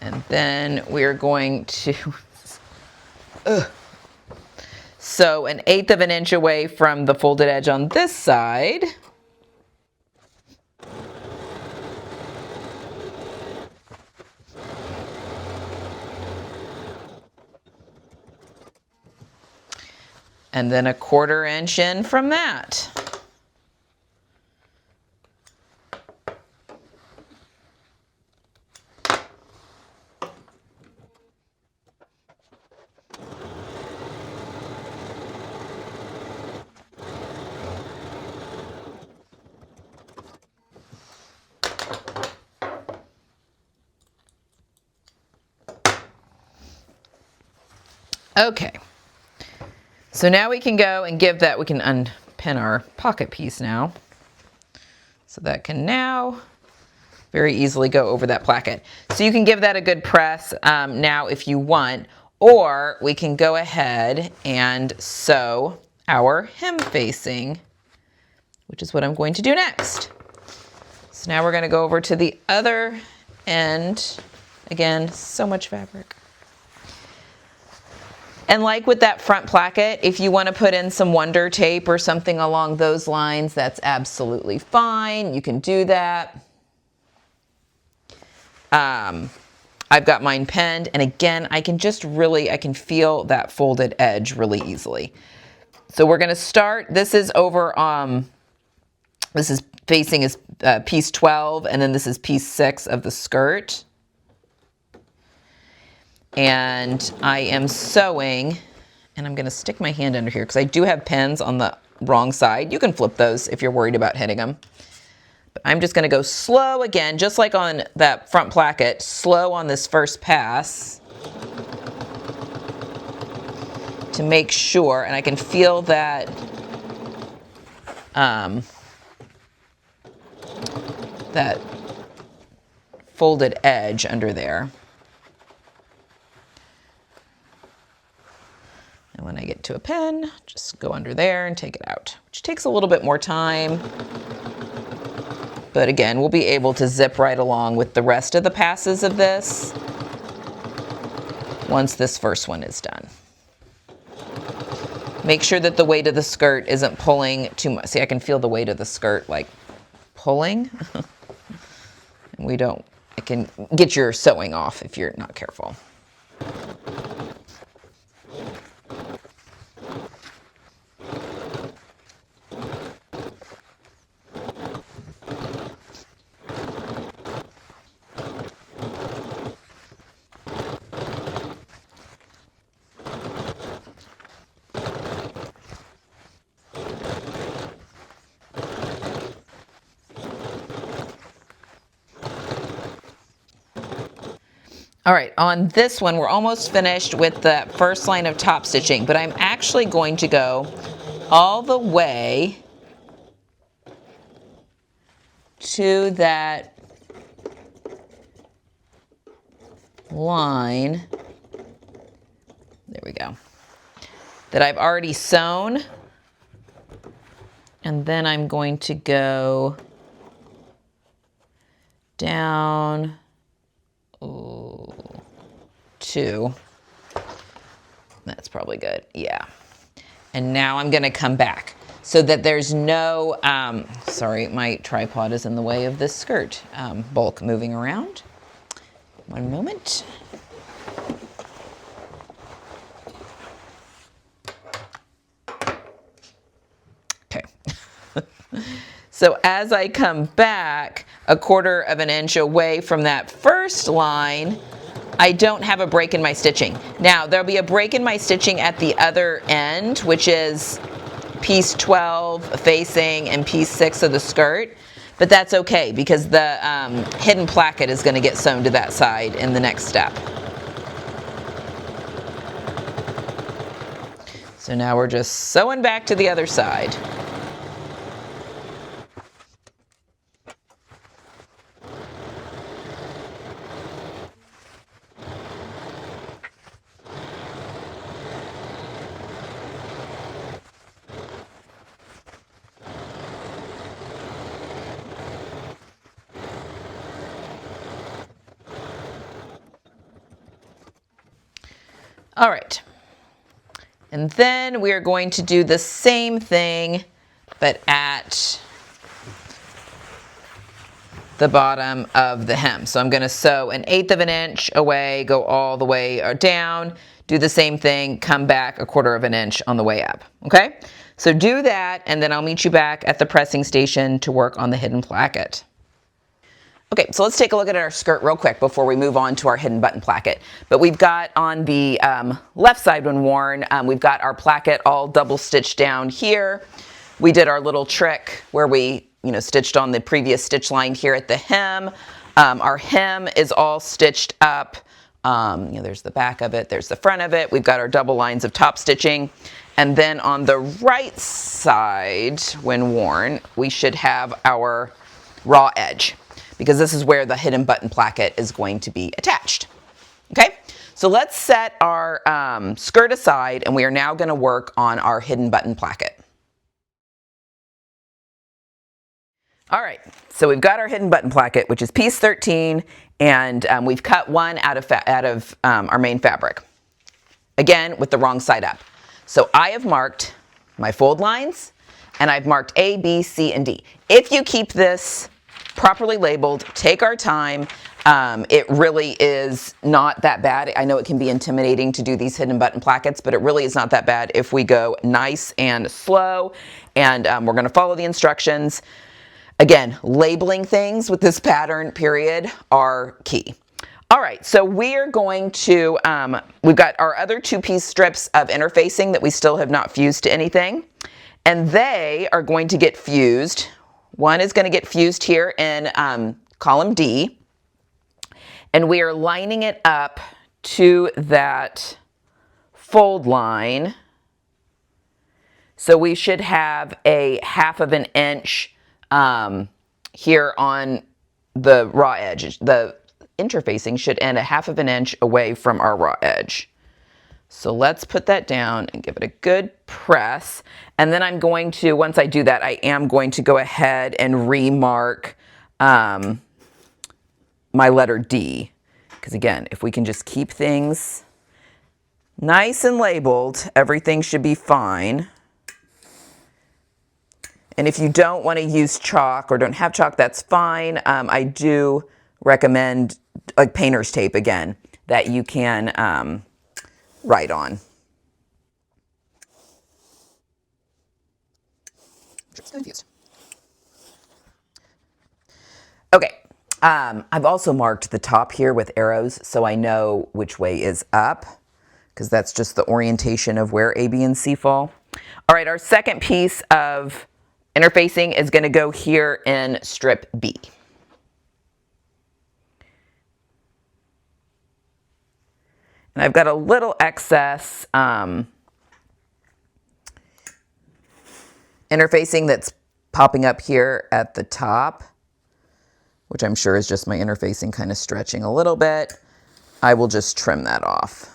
And then we're going to, so an 1/8 of an inch away from the folded edge on this side. And then 1/4 inch in from that. Okay, so now we can go and give that, we can unpin our pocket piece now. So that can now very easily go over that placket. So you can give that a good press now if you want, or we can go ahead and sew our hem facing, which is what I'm going to do next. So now we're going to go over to the other end. Again, so much fabric. And like with that front placket, if you want to put in some Wonder Tape or something along those lines, that's absolutely fine. You can do that. I've got mine pinned, and again, I can feel that folded edge really easily. So we're going to start, this is over, this is facing is piece 12, and then this is piece 6 of the skirt. And I am sewing, and I'm going to stick my hand under here because I do have pins on the wrong side. You can flip those if you're worried about hitting them. But I'm just gonna go slow again, just like on that front placket, slow on this first pass to make sure, and I can feel that that folded edge under there. And when I get to a pen, just go under there and take it out, which takes a little bit more time. But again, we'll be able to zip right along with the rest of the passes of this once this first one is done. Make sure that the weight of the skirt isn't pulling too much. See, I can feel the weight of the skirt like pulling. And it can get your sewing off if you're not careful. All right, on this one, we're almost finished with the first line of top stitching, but I'm actually going to go all the way to that line, there we go, that I've already sewn. And then I'm going to go down two. That's probably good, yeah. And now I'm gonna come back so that there's no, sorry, my tripod is in the way of this skirt bulk moving around. One moment. Okay. So as I come back a 1/4 of an inch away from that first line, I don't have a break in my stitching. Now, there'll be a break in my stitching at the other end, which is piece 12 facing and piece 6 of the skirt, but that's okay because the hidden placket is going to get sewn to that side in the next step. So now we're just sewing back to the other side. All right, and then we are going to do the same thing, but at the bottom of the hem. So I'm going to sew an 1/8 of an inch away, go all the way down, do the same thing, come back a 1/4 of an inch on the way up, okay? So do that, and then I'll meet you back at the pressing station to work on the hidden placket. Okay, so let's take a look at our skirt real quick before we move on to our hidden button placket. But we've got on the left side when worn, we've got our placket all double stitched down here. We did our little trick where we, stitched on the previous stitch line here at the hem. Our hem is all stitched up. There's the back of it, there's the front of it. We've got our double lines of top stitching. And then on the right side, when worn, we should have our raw edge, because this is where the hidden button placket is going to be attached. Okay, so let's set our skirt aside, and we are now going to work on our hidden button placket. All right, so we've got our hidden button placket, which is piece 13, and we've cut one out of our main fabric, again with the wrong side up. So I have marked my fold lines, and I've marked A, B, C, and D. If you keep this properly labeled, take our time, it really is not that bad. I know it can be intimidating to do these hidden button plackets, but it really is not that bad if we go nice and slow, and we're going to follow the instructions. Again, labeling things with this pattern period are key. All right, so we're going to, we've got our other 2-piece strips of interfacing that we still have not fused to anything. And they are going to get fused. One is going to get fused here in column D. And we are lining it up to that fold line. So we should have a 1/2 inch here on the raw edge. The interfacing should end a 1/2 inch away from our raw edge. So let's put that down and give it a good press. And then I'm going to, once I do that, I am going to go ahead and remark my letter D. Because again, if we can just keep things nice and labeled, everything should be fine. And if you don't want to use chalk or don't have chalk, that's fine. I do recommend like painter's tape again that you can write on. Just confused. Okay, I've also marked the top here with arrows so I know which way is up, because that's just the orientation of where A, B, and C fall. All right, our second piece of interfacing is going to go here in strip B. And I've got a little excess interfacing that's popping up here at the top, which I'm sure is just my interfacing kind of stretching a little bit. I will just trim that off.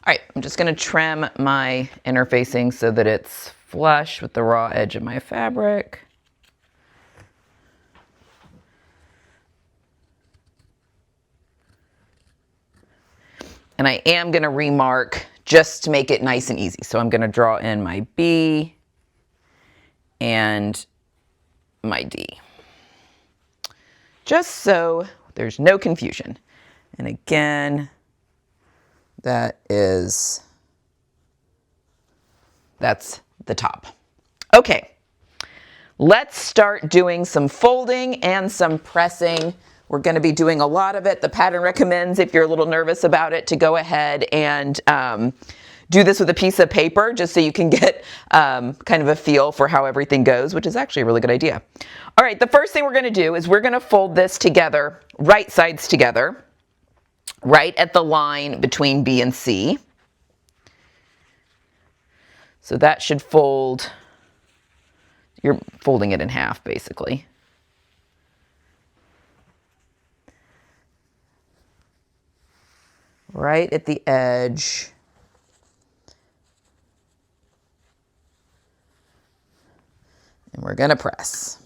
All right, I'm just going to trim my interfacing so that it's flush with the raw edge of my fabric. And I am going to remark just to make it nice and easy. So I'm going to draw in my B and my D, just so there's no confusion. And again, that's the top. Okay, let's start doing some folding and some pressing. We're going to be doing a lot of it. The pattern recommends, if you're a little nervous about it, to go ahead and do this with a piece of paper just so you can get kind of a feel for how everything goes, which is actually a really good idea. All right, the first thing we're going to do is we're going to fold this together, right sides together, right at the line between B and C. So that should fold, you're folding it in half basically. Right at the edge. And we're going to press.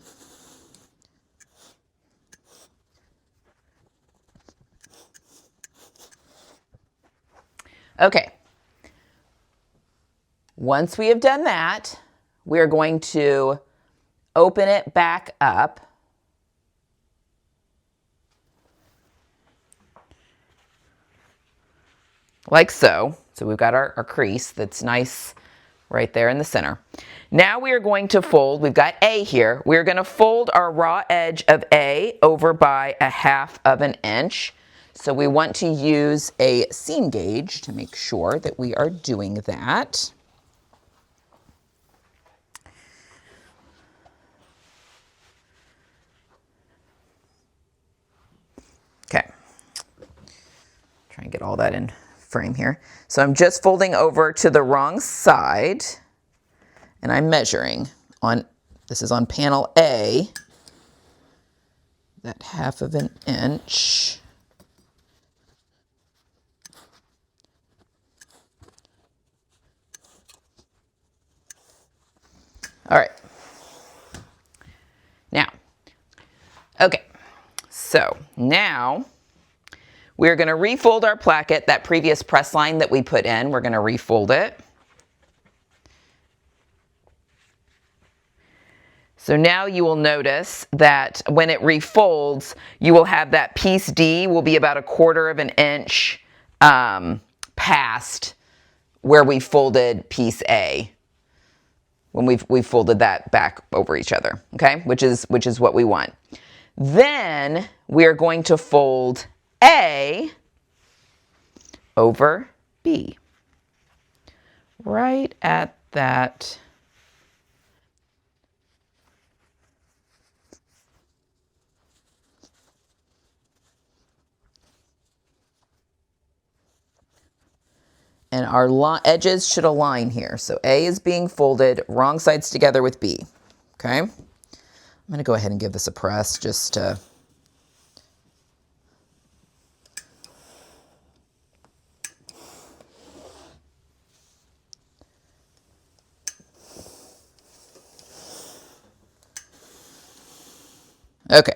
Okay. Once we have done that, we're going to open it back up. Like so. So we've got our crease that's nice right there in the center. Now we are going to fold, we've got A here, we're going to fold our raw edge of A over by a 1/2 inch. So we want to use a seam gauge to make sure that we are doing that. Okay. Try and get all that in frame here. So I'm just folding over to the wrong side and I'm measuring on, this is on panel A, that 1/2 inch. All right. Now, okay. So now we're going to refold our placket, that previous press line that we put in. We're going to refold it. So now you will notice that when it refolds, you will have that piece D will be about 1/4 inch past where we folded piece A, when we've folded that back over each other, okay? Which is what we want. Then we are going to fold A over B, right at that and our edges should align here. So A is being folded wrong sides together with B, okay? I'm gonna go ahead and give this a press just to okay,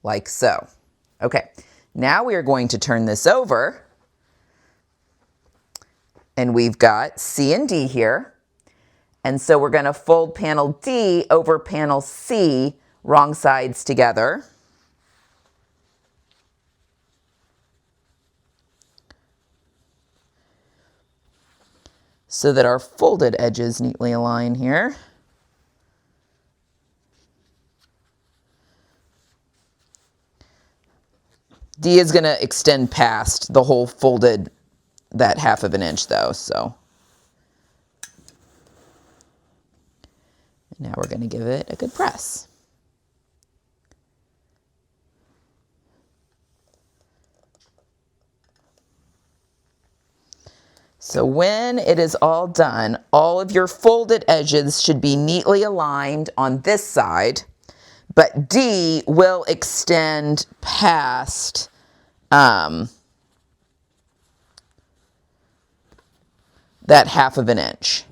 like so. Okay, now we are going to turn this over, and we've got C and D here. And so we're going to fold panel D over panel C, wrong sides together. So that our folded edges neatly align here. D is going to extend past the whole folded, that 1/2 inch though, so. Now we're going to give it a good press. So when it is all done, all of your folded edges should be neatly aligned on this side, but D will extend past that 1/2 inch.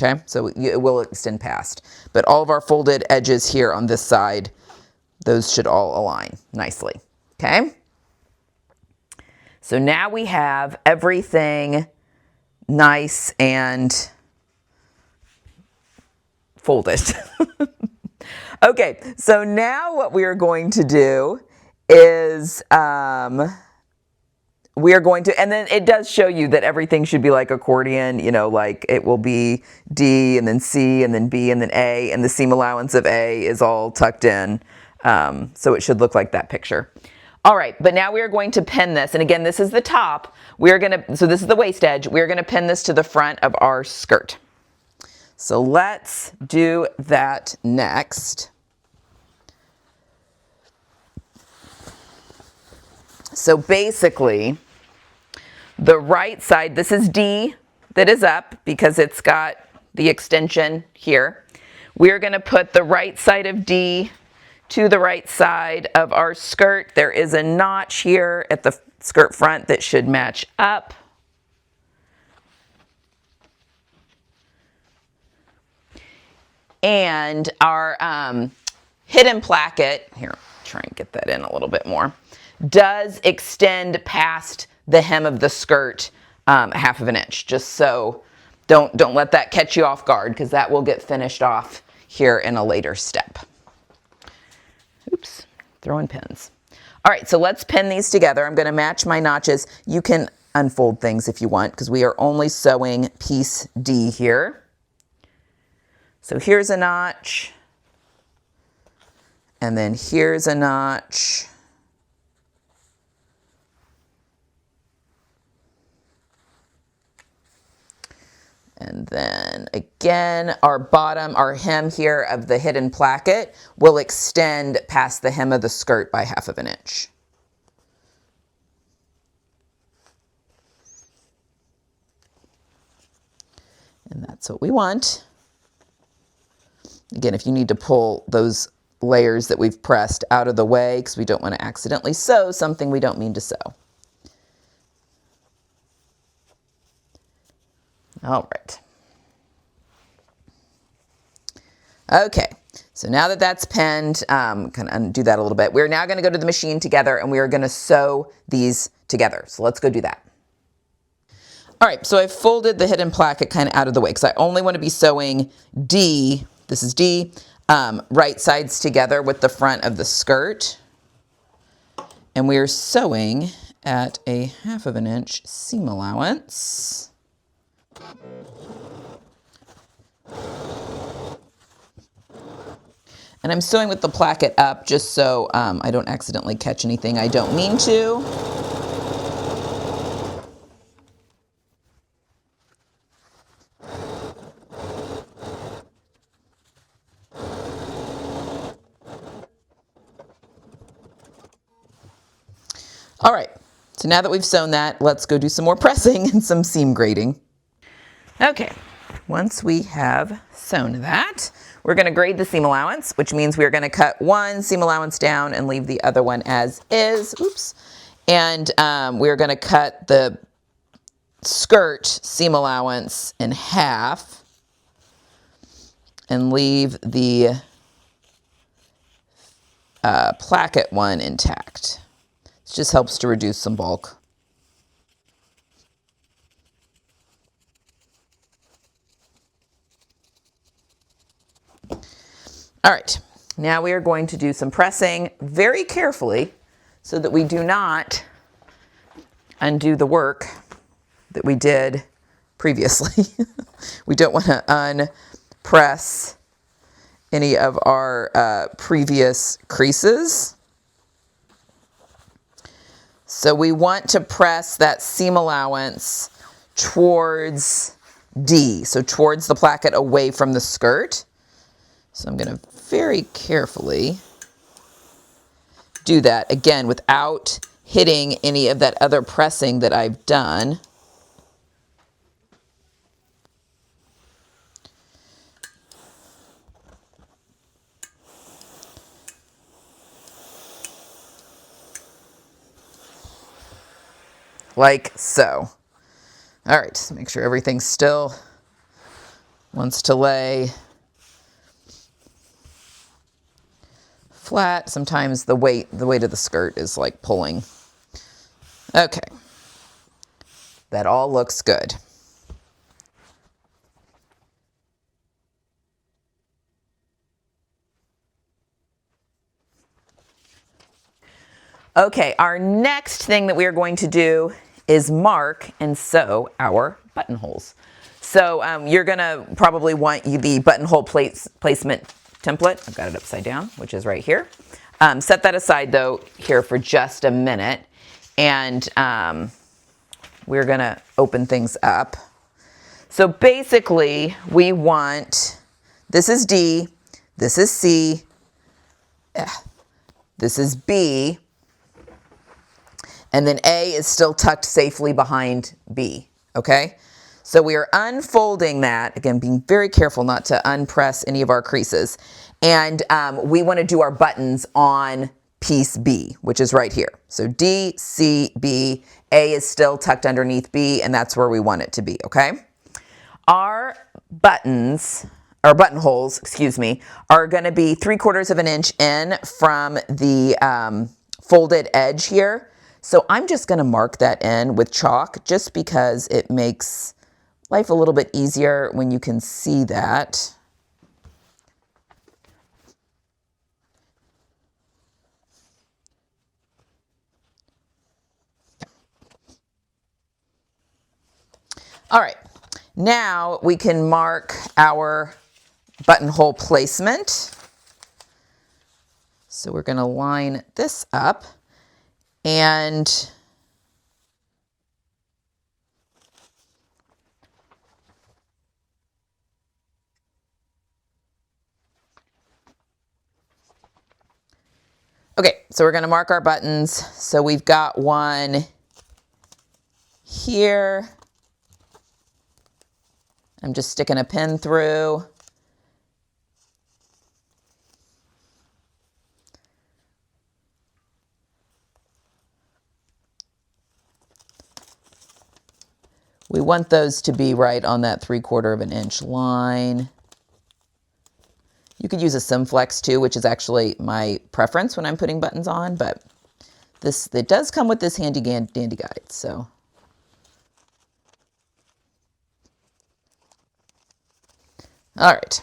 Okay, so it will extend past. But all of our folded edges here on this side, those should all align nicely, okay? So now we have everything nice and folded. Okay, so now what we are going to do is we are going to, and then it does show you that everything should be like accordion, you know, like it will be D and then C and then B and then A, and the seam allowance of A is all tucked in. So it should look like that picture. All right, but now we are going to pin this, and again, this is the top. We are gonna, so this is the waist edge. We are gonna pin this to the front of our skirt. So let's do that next. So basically, the right side, this is D that is up because it's got the extension here. We're going to put the right side of D to the right side of our skirt. There is a notch here at the skirt front that should match up. And our hidden placket, here, try and get that in a little bit more, does extend past the hem of the skirt 1/2 inch, just so don't let that catch you off guard, because that will get finished off here in a later step. Oops, throwing pins. All right, so let's pin these together. I'm going to match my notches. You can unfold things if you want, because we are only sewing piece D here. So here's a notch, and then here's a notch. And then again, our bottom, our hem here of the hidden placket will extend past the hem of the skirt by 1/2 inch. And that's what we want. Again, if you need to pull those layers that we've pressed out of the way, because we don't want to accidentally sew something we don't mean to sew. All right. Okay, so now that that's pinned, kind of undo that a little bit. We're now going to go to the machine together, and we are going to sew these together. So let's go do that. All right, so I've folded the hidden placket kind of out of the way, because I only want to be sewing D, this is D, right sides together with the front of the skirt. and we are sewing at a 1/2 inch seam allowance. And I'm sewing with the placket up just so I don't accidentally catch anything I don't mean to. All right, so now that we've sewn that, let's go do some more pressing and some seam grading. Okay, once we have sewn that, we're going to grade the seam allowance, which means we're going to cut one seam allowance down and leave the other one as is. Oops. And we're going to cut the skirt seam allowance in half and leave the placket one intact. It just helps to reduce some bulk. All right, now we are going to do some pressing very carefully so that we do not undo the work that we did previously. We don't want to unpress any of our previous creases. So we want to press that seam allowance towards D, so towards the placket away from the skirt. So I'm going to very carefully do that, again, without hitting any of that other pressing that I've done. Like so. All right, so make sure everything still wants to lay flat. Sometimes the weight of the skirt is like pulling. Okay, that all looks good. Okay, our next thing that we are going to do is mark and sew our buttonholes. So you're gonna probably want the buttonhole placement template. I've got it upside down, which is right here. Set that aside though here for just a minute, and we're gonna open things up. So basically we want, this is D, this is C, this is B, and then A is still tucked safely behind B, okay? So we are unfolding that, again, being very careful not to unpress any of our creases. And we want to do our buttons on piece B, which is right here. So D, C, B, A is still tucked underneath B, and that's where we want it to be, okay? Our buttons, or buttonholes, excuse me, are going to be 3/4 of an inch in from the folded edge here. So I'm just going to mark that in with chalk just because it makes life a little bit easier when you can see that. All right, now we can mark our buttonhole placement. So we're going to line this up. And okay, so we're going to mark our buttons. So we've got one here. I'm just sticking a pin through. We want those to be right on that 3/4 of an inch line. You could use a Simflex too, which is actually my preference when I'm putting buttons on, but it does come with this handy dandy guide, so. All right.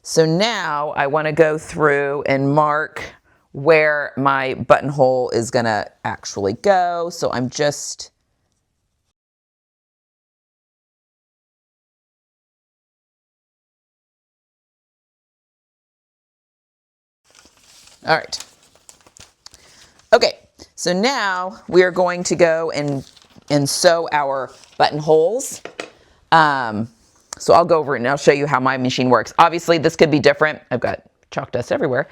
So now I want to go through and mark where my buttonhole is gonna actually go. So I'm just all right. Okay, so now we are going to go and sew our buttonholes. So I'll go over it and I'll show you how my machine works. Obviously, this could be different. I've got chalk dust everywhere.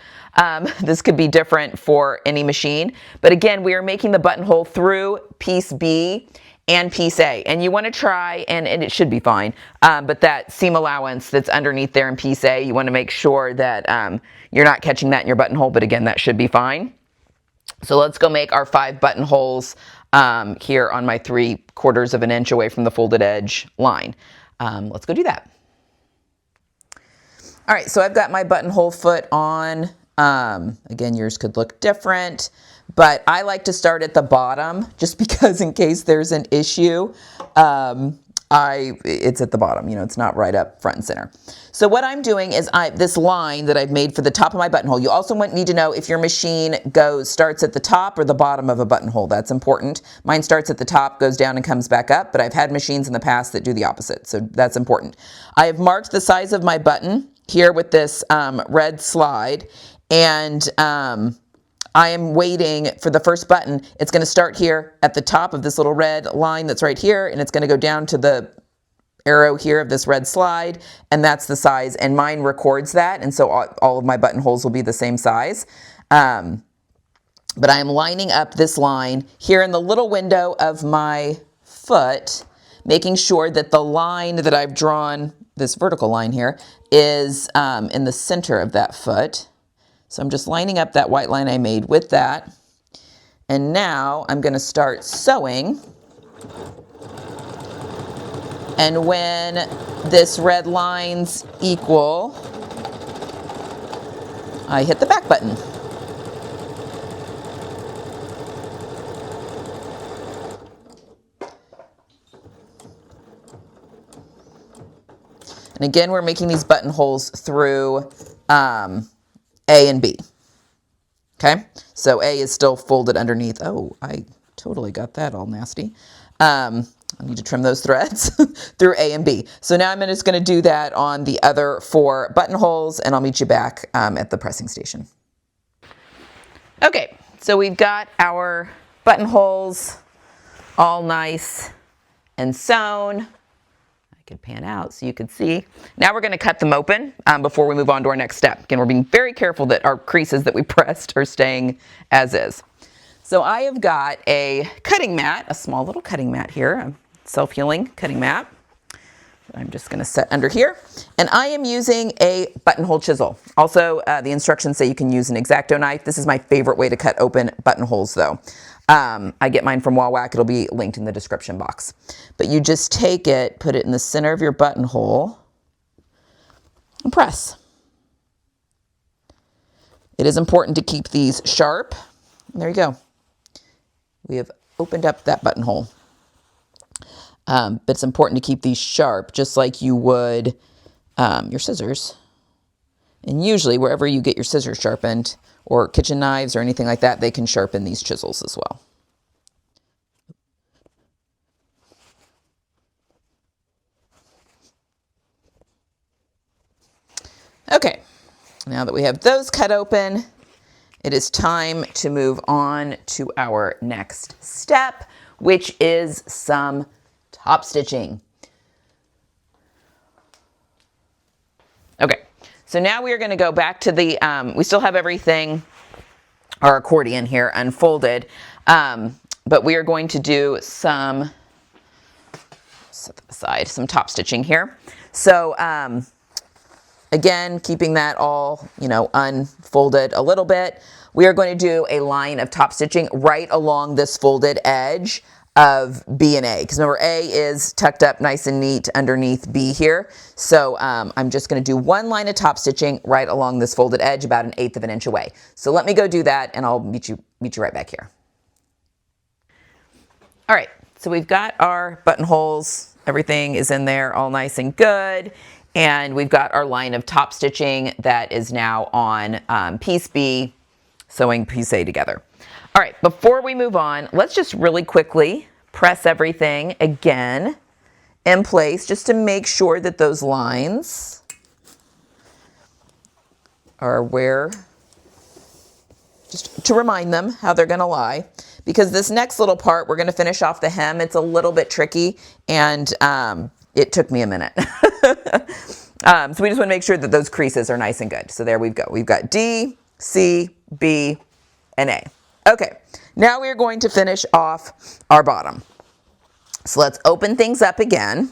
This could be different for any machine. But again, we are making the buttonhole through piece B and piece A. And you want to try, and it should be fine, but that seam allowance that's underneath there in piece A, you want to make sure that you're not catching that in your buttonhole. But again, that should be fine. So let's go make our 5 buttonholes here on my 3/4 of an inch away from the folded edge line. Let's go do that. All right, so I've got my buttonhole foot on. Again, yours could look different, but I like to start at the bottom just because in case there's an issue, it's at the bottom, you know, it's not right up front and center. So what I'm doing is this line that I've made for the top of my buttonhole, you also need to know if your machine starts at the top or the bottom of a buttonhole. That's important. Mine starts at the top, goes down and comes back up, but I've had machines in the past that do the opposite, so that's important. I have marked the size of my button here with this red slide, and I am waiting for the first button. It's going to start here at the top of this little red line that's right here, and it's going to go down to the arrow here of this red slide, and that's the size, and mine records that, and so all of my buttonholes will be the same size. But I am lining up this line here in the little window of my foot, making sure that the line that I've drawn, this vertical line here, is in the center of that foot. So I'm just lining up that white line I made with that. And now I'm going to start sewing. And when this red line's equal, I hit the back button. And again, we're making these buttonholes through A and B. Okay, so A is still folded underneath. Oh, I totally got that all nasty. I need to trim those threads through A and B. So now I'm just going to do that on the other 4 buttonholes, and I'll meet you back at the pressing station. Okay, so we've got our buttonholes all nice and sewn. Can pan out so you can see. Now we're going to cut them open before we move on to our next step. Again, we're being very careful that our creases that we pressed are staying as is. So I have got a cutting mat, a small little cutting mat here, a self-healing cutting mat. I'm just going to set under here. And I am using a buttonhole chisel. Also, the instructions say you can use an X-Acto knife. This is my favorite way to cut open buttonholes though. I get mine from Wawak. It'll be linked in the description box. But you just take it, put it in the center of your buttonhole, and press. It is important to keep these sharp. And there you go. We have opened up that buttonhole. But it's important to keep these sharp, just like you would your scissors. And usually wherever you get your scissors sharpened, or kitchen knives or anything like that, they can sharpen these chisels as well. Okay, now that we have those cut open, it is time to move on to our next step, which is some top stitching. Okay, so now we are going to go back to the, we still have everything, our accordion here unfolded, but we are going to do some, set that aside, some top stitching here. So again, keeping that all, unfolded a little bit, we are going to do a line of top stitching right along this folded edge of B and A, because remember A is tucked up nice and neat underneath B here. So I'm just going to do one line of top stitching right along this folded edge about 1/8 of an inch away. So let me go do that and I'll meet you right back here. All right, so we've got our buttonholes, everything is in there all nice and good. And we've got our line of top stitching that is now on piece B sewing piece A together. All right, before we move on, let's just really quickly press everything again in place just to make sure that those lines are where, just to remind them how they're going to lie. Because this next little part, we're going to finish off the hem. It's a little bit tricky, and it took me a minute. So we just want to make sure that those creases are nice and good. So there we go. We've got D, C, B, and A. Okay, now we're going to finish off our bottom. So let's open things up again.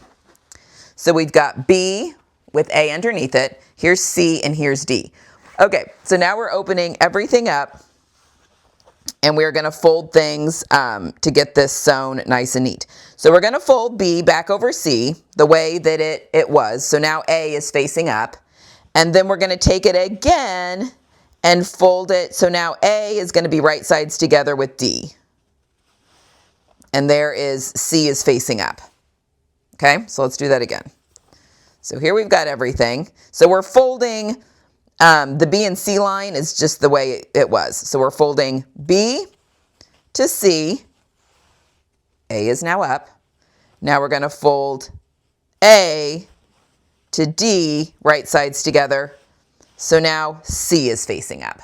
So we've got B with A underneath it. Here's C and here's D. Okay, so now we're opening everything up, and we're going to fold things to get this sewn nice and neat. So we're going to fold B back over C the way that it was. So now A is facing up, and then we're going to take it again and fold it. So now A is going to be right sides together with D. And there is C is facing up. Okay, so let's do that again. So here we've got everything. So we're folding, the B and C line is just the way it was. So we're folding B to C. A is now up. Now we're going to fold A to D, right sides together. So now C is facing up.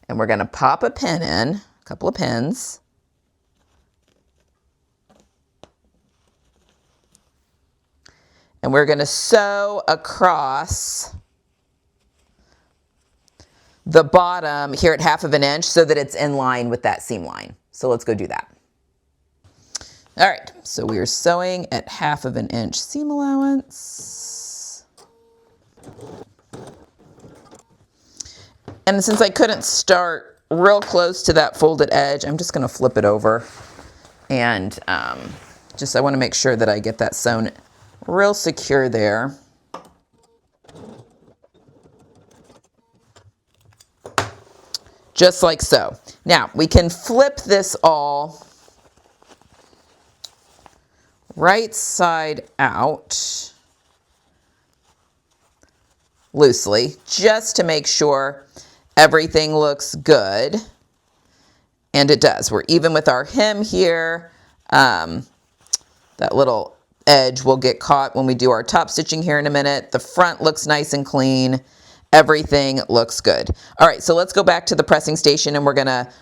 And we're going to pop a pin in, a couple of pins. And we're going to sew across the bottom here at 1/2 inch so that it's in line with that seam line. So let's go do that. All right, so we are sewing at 1/2 inch seam allowance. And since I couldn't start real close to that folded edge, I'm just going to flip it over. And I want to make sure that I get that sewn real secure there. Just like so. Now, we can flip this all right side out loosely, just to make sure everything looks good. And it does. We're even with our hem here. That little edge will get caught when we do our top stitching here in a minute. The front looks nice and clean. Everything looks good. All right, so let's go back to the pressing station, and we're gonna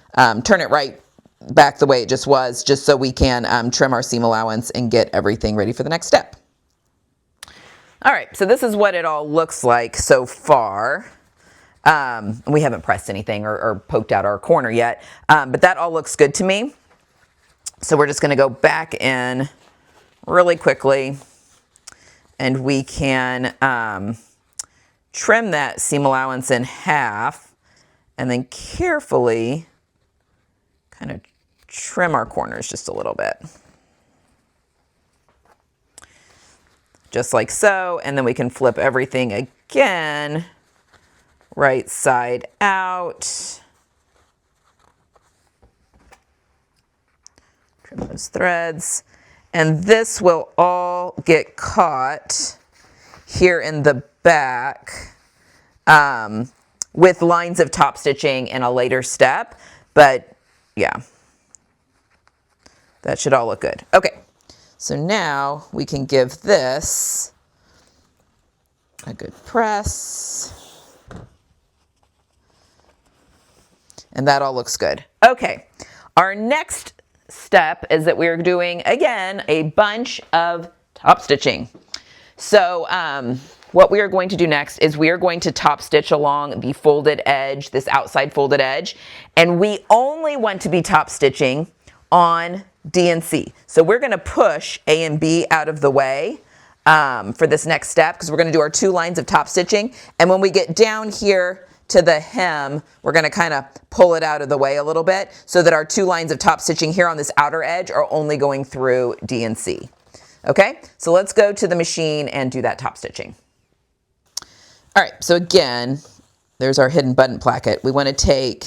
turn it right back the way it just was, just so we can trim our seam allowance and get everything ready for the next step. All right, so this is what it all looks like so far. We haven't pressed anything or poked out our corner yet, but that all looks good to me. So we're just gonna go back in really quickly, and we can trim that seam allowance in half, and then carefully kind of trim our corners just a little bit. Just like so, and then we can flip everything again, right side out. Trim those threads. And this will all get caught here in the back with lines of top stitching in a later step. But yeah, that should all look good. Okay, so now we can give this a good press. And that all looks good. Okay, our next step is that we're doing, again, a bunch of top stitching. So what we are going to do next is we are going to top stitch along the folded edge, this outside folded edge, and we only want to be top stitching on D and C. So we're going to push A and B out of the way for this next step, because we're going to do our 2 lines of top stitching, and when we get down here to the hem, we're going to kind of pull it out of the way a little bit so that our 2 lines of top stitching here on this outer edge are only going through D and C. Okay, so let's go to the machine and do that top stitching. All right, so again, there's our hidden button placket. We want to take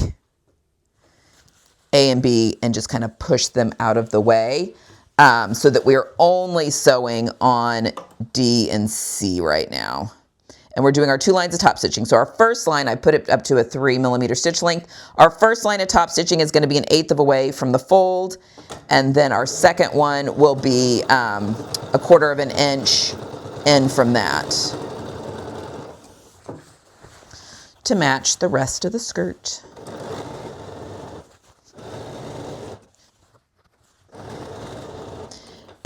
A and B and just kind of push them out of the way so that we're only sewing on D and C right now. and we're doing our 2 lines of top stitching. So our first line, I put it up to a 3mm stitch length. Our first line of top stitching is going to be 1/8 of a way from the fold, and then our second one will be 1/4 of an inch in from that to match the rest of the skirt.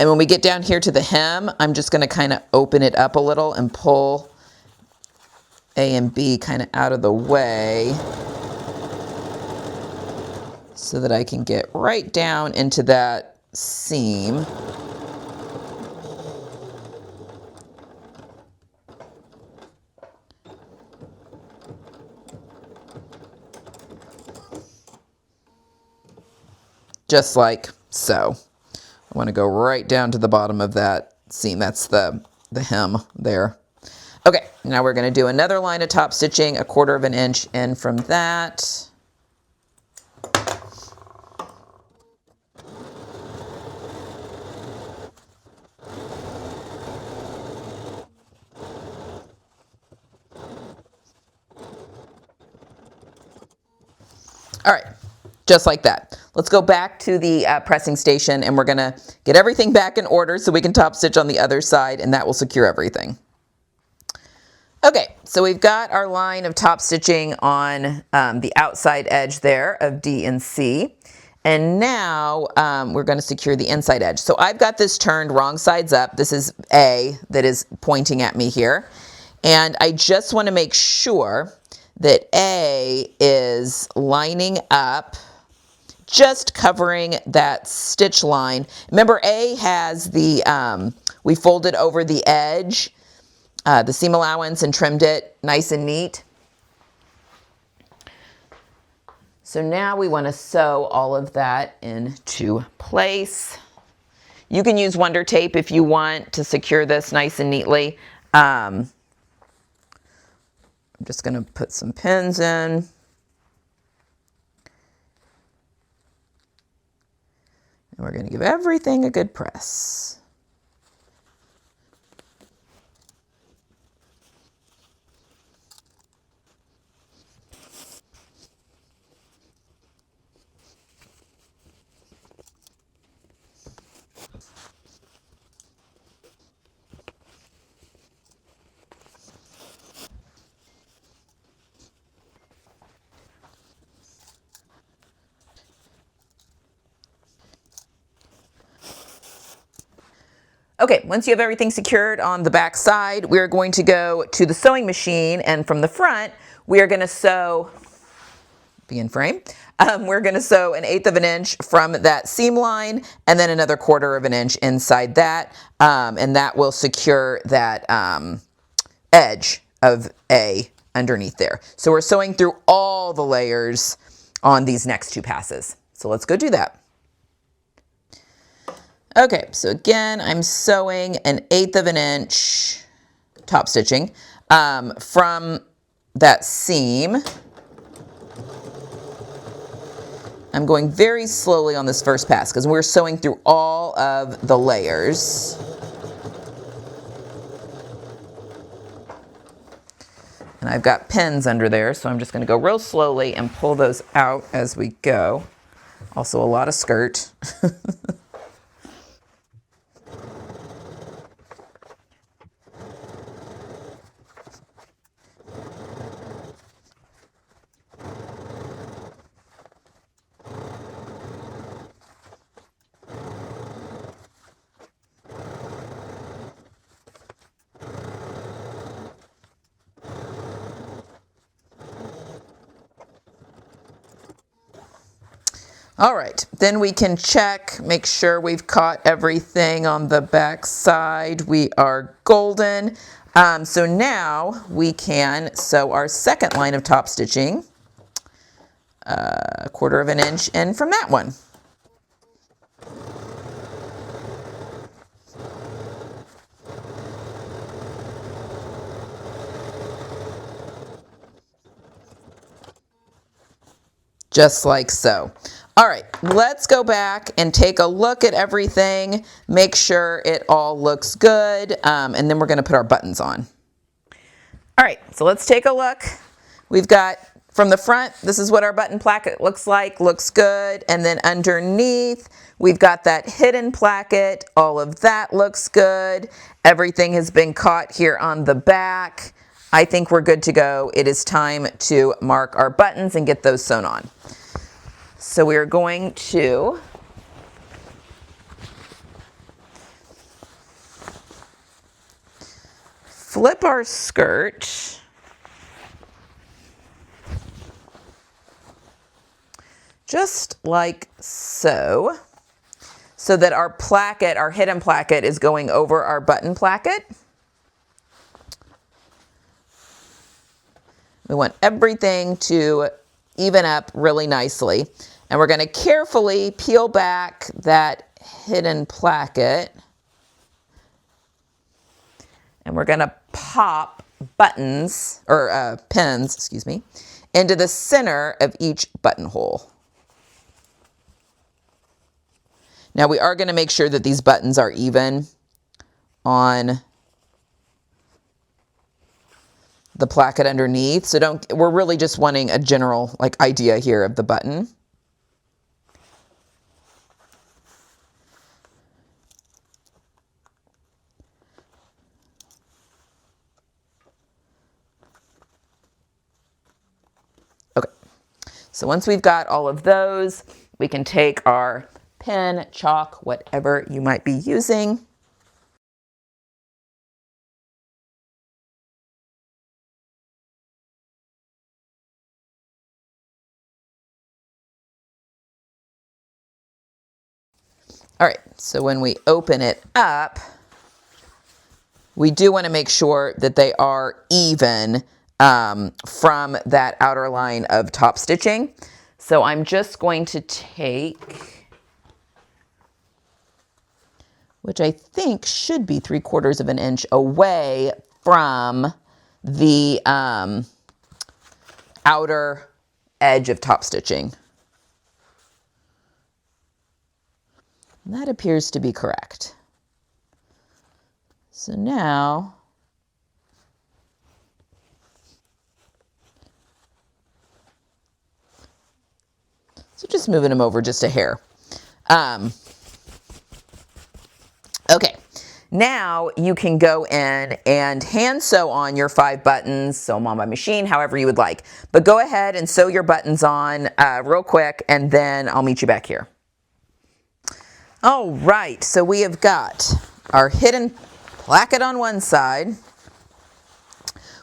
And when we get down here to the hem, I'm just going to kind of open it up a little and pull A and B kind of out of the way so that I can get right down into that seam. Just like so. I want to go right down to the bottom of that seam. That's the hem there. Okay, now we're going to do another line of top stitching, 1/4 of an inch in from that. All right, just like that. Let's go back to the pressing station, and we're gonna get everything back in order so we can top stitch on the other side, and that will secure everything. Okay, so we've got our line of top stitching on the outside edge there of D and C. And now we're going to secure the inside edge. So I've got this turned wrong sides up. This is A that is pointing at me here. And I just want to make sure that A is lining up, just covering that stitch line. Remember, A has the, we folded over the edge, the seam allowance, and trimmed it nice and neat. So now we want to sew all of that into place. You can use Wonder Tape if you want to secure this nice and neatly. I'm just going to put some pins in. And we're going to give everything a good press. Okay, once you have everything secured on the back side, we're going to go to the sewing machine, and from the front, we are going to sew, be in frame, we're going to sew 1/8 of an inch from that seam line, and then another 1/4 of an inch inside that, and that will secure that edge of A underneath there. So we're sewing through all the layers on these next 2 passes. So let's go do that. Okay, so again, I'm sewing 1/8 of an inch top stitching from that seam. I'm going very slowly on this first pass because we're sewing through all of the layers. And I've got pins under there, so I'm just going to go real slowly and pull those out as we go. Also a lot of skirt. All right, then we can check, make sure we've caught everything on the back side. We are golden. So now we can sew our second line of top stitching, 1/4 of an inch in from that one. Just like so. All right, let's go back and take a look at everything, make sure it all looks good, and then we're going to put our buttons on. All right, so let's take a look. We've got from the front, this is what our button placket looks like, looks good. And then underneath, we've got that hidden placket. All of that looks good. Everything has been caught here on the back. I think we're good to go. It is time to mark our buttons and get those sewn on. So we are going to flip our skirt just like so, so that our placket, our hidden placket, is going over our button placket. We want everything to even up really nicely. And we're going to carefully peel back that hidden placket. And we're going to pop buttons, or pins, excuse me, into the center of each buttonhole. Now we are going to make sure that these buttons are even on the placket underneath. So we're really just wanting a general idea here of the button. Okay, so once we've got all of those, we can take our pen, chalk, whatever you might be using. All right, so when we open it up, we do want to make sure that they are even from that outer line of top stitching. So I'm just going to take, which I think should be 3/4 of an inch away from the outer edge of top stitching. And that appears to be correct. So now, just moving them over just a hair. Okay, now you can go in and hand sew on your 5 buttons, sew them on by machine, however you would like. But go ahead and sew your buttons on real quick, and then I'll meet you back here. All right, so we have got our hidden placket on one side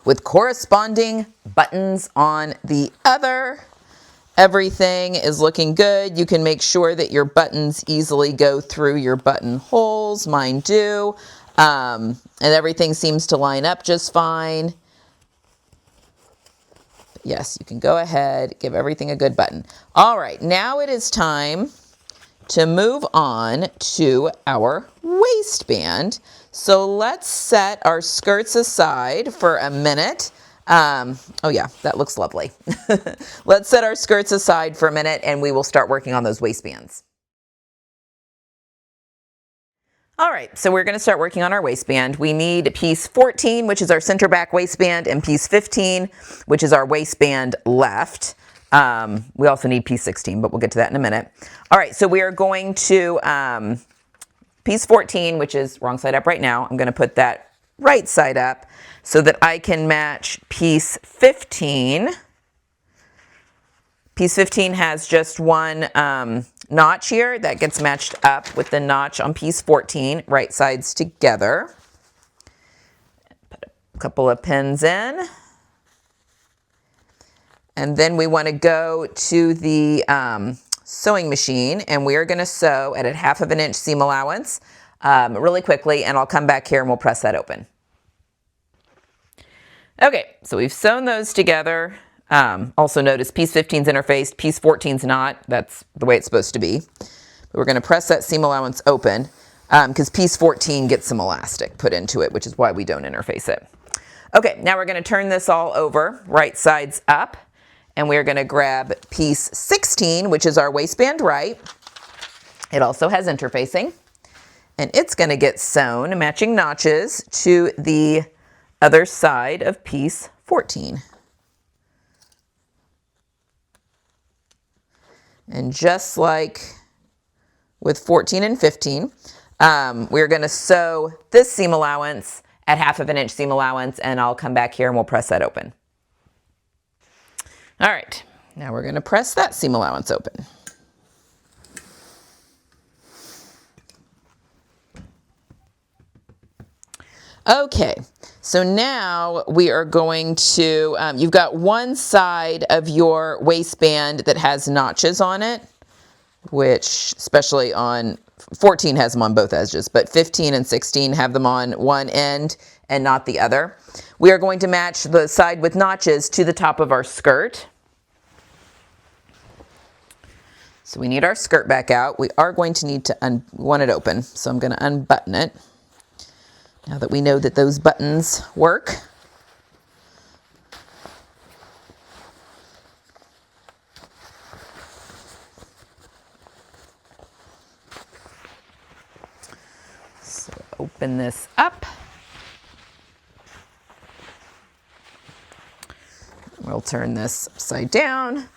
with corresponding buttons on the other. Everything is looking good. You can make sure that your buttons easily go through your buttonholes. Mine do. And everything seems to line up just fine. But yes, you can go ahead, give everything a good button. All right, now it is time to move on to our waistband. So let's set our skirts aside for a minute. Oh yeah, that looks lovely. Let's set our skirts aside for a minute and we will start working on those waistbands. All right, so we're going to start working on our waistband. We need piece 14, which is our center back waistband, and piece 15, which is our waistband left. We also need piece 16, but we'll get to that in a minute. All right, so we are going to piece 14, which is wrong side up right now. I'm going to put that right side up so that I can match piece 15. Piece 15 has just one notch here that gets matched up with the notch on piece 14, right sides together. Put a couple of pins in. And then we want to go to the sewing machine, and we are going to sew at a 1/2 inch seam allowance really quickly, and I'll come back here and we'll press that open. Okay, so we've sewn those together. Also notice piece 15 is interfaced, piece 14 is not. That's the way it's supposed to be. But we're going to press that seam allowance open because piece 14 gets some elastic put into it, which is why we don't interface it. Okay, now we're going to turn this all over, right sides up. And we're going to grab piece 16, which is our waistband right. It also has interfacing. And it's going to get sewn, matching notches, to the other side of piece 14. And just like with 14 and 15, we're going to sew this seam allowance at 1/2 inch seam allowance, and I'll come back here and we'll press that open. All right, now we're going to press that seam allowance open. Okay, so now we are going to, you've got one side of your waistband that has notches on it, which especially on 14 has them on both edges, but 15 and 16 have them on one end and not the other. We are going to match the side with notches to the top of our skirt. So we need our skirt back out. We are going to need to want it open, so I'm going to unbutton it. Now that we know that those buttons work. So open this up. We'll turn this upside down.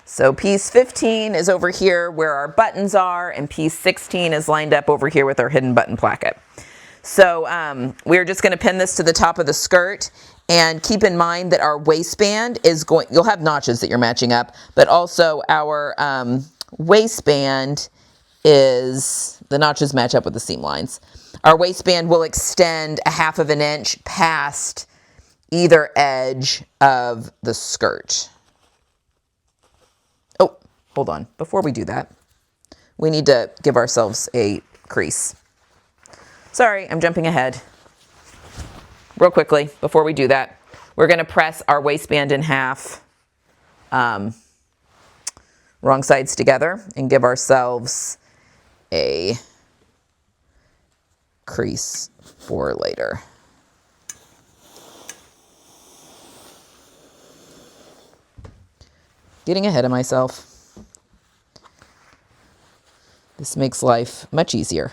So piece 15 is over here where our buttons are, and piece 16 is lined up over here with our hidden button placket. So we're just going to pin this to the top of the skirt, and keep in mind that our waistband is going, you'll have notches that you're matching up, but also our waistband is, the notches match up with the seam lines. Our waistband will extend 1/2 inch past either edge of the skirt. Oh, hold on. Before we do that, we need to give ourselves a crease. Sorry, I'm jumping ahead. Real quickly, before we do that, we're going to press our waistband in half, wrong sides together, and give ourselves a crease for later. Getting ahead of myself. This makes life much easier.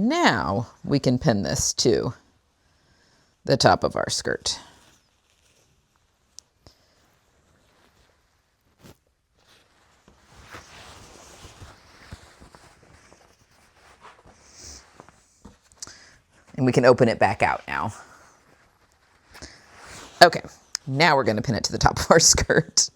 Now we can pin this to the top of our skirt. And we can open it back out now. Okay, now we're going to pin it to the top of our skirt.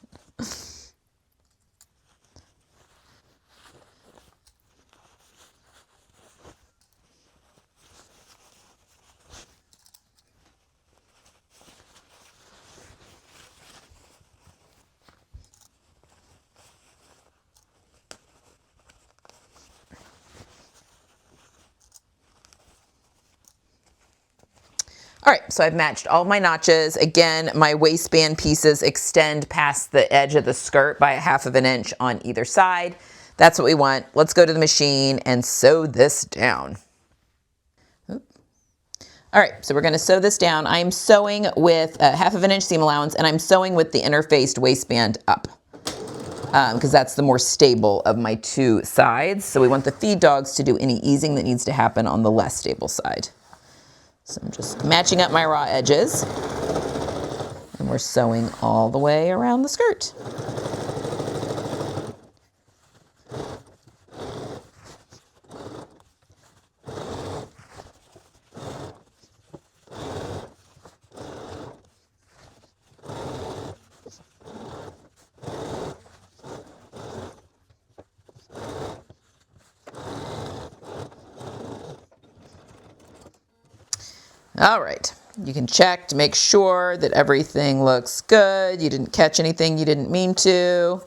All right, so I've matched all of my notches. Again, my waistband pieces extend past the edge of the skirt by 1/2 inch on either side. That's what we want. Let's go to the machine and sew this down. All right, so we're going to sew this down. I'm sewing with a 1/2 inch seam allowance, and I'm sewing with the interfaced waistband up because that's the more stable of my two sides. So we want the feed dogs to do any easing that needs to happen on the less stable side. So I'm just matching up my raw edges, and we're sewing all the way around the skirt. All right, you can check to make sure that everything looks good. You didn't catch anything you didn't mean to.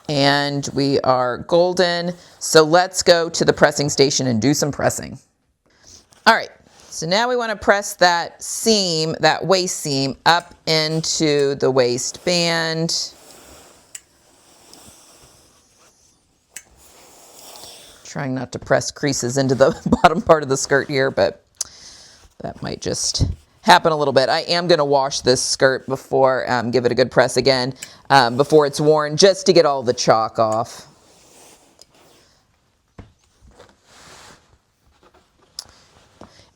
And we are golden. So let's go to the pressing station and do some pressing. All right, so now we want to press that seam, that waist seam, up into the waistband. Trying not to press creases into the bottom part of the skirt here, but that might just happen a little bit. I am going to wash this skirt before, give it a good press again, before it's worn, just to get all the chalk off.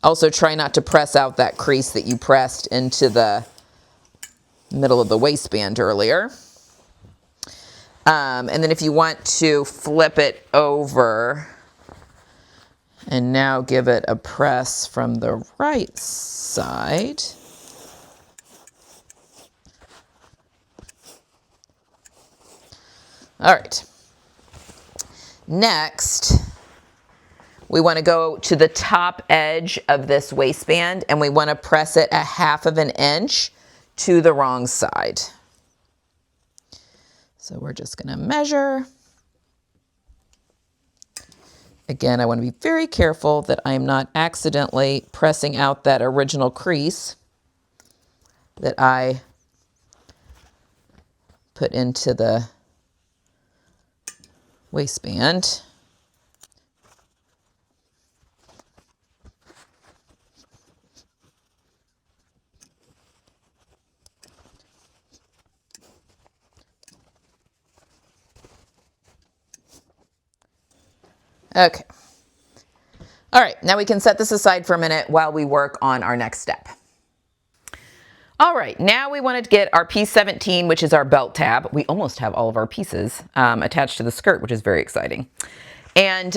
Also, try not to press out that crease that you pressed into the middle of the waistband earlier. And then if you want to flip it over and now give it a press from the right side. All right. Next, we want to go to the top edge of this waistband and we want to press it 1/2 inch to the wrong side. So we're just going to measure. Again, I want to be very careful that I'm not accidentally pressing out that original crease that I put into the waistband. Okay. All right, now we can set this aside for a minute while we work on our next step. All right, now we want to get our piece 17, which is our belt tab. We almost have all of our pieces attached to the skirt, which is very exciting. And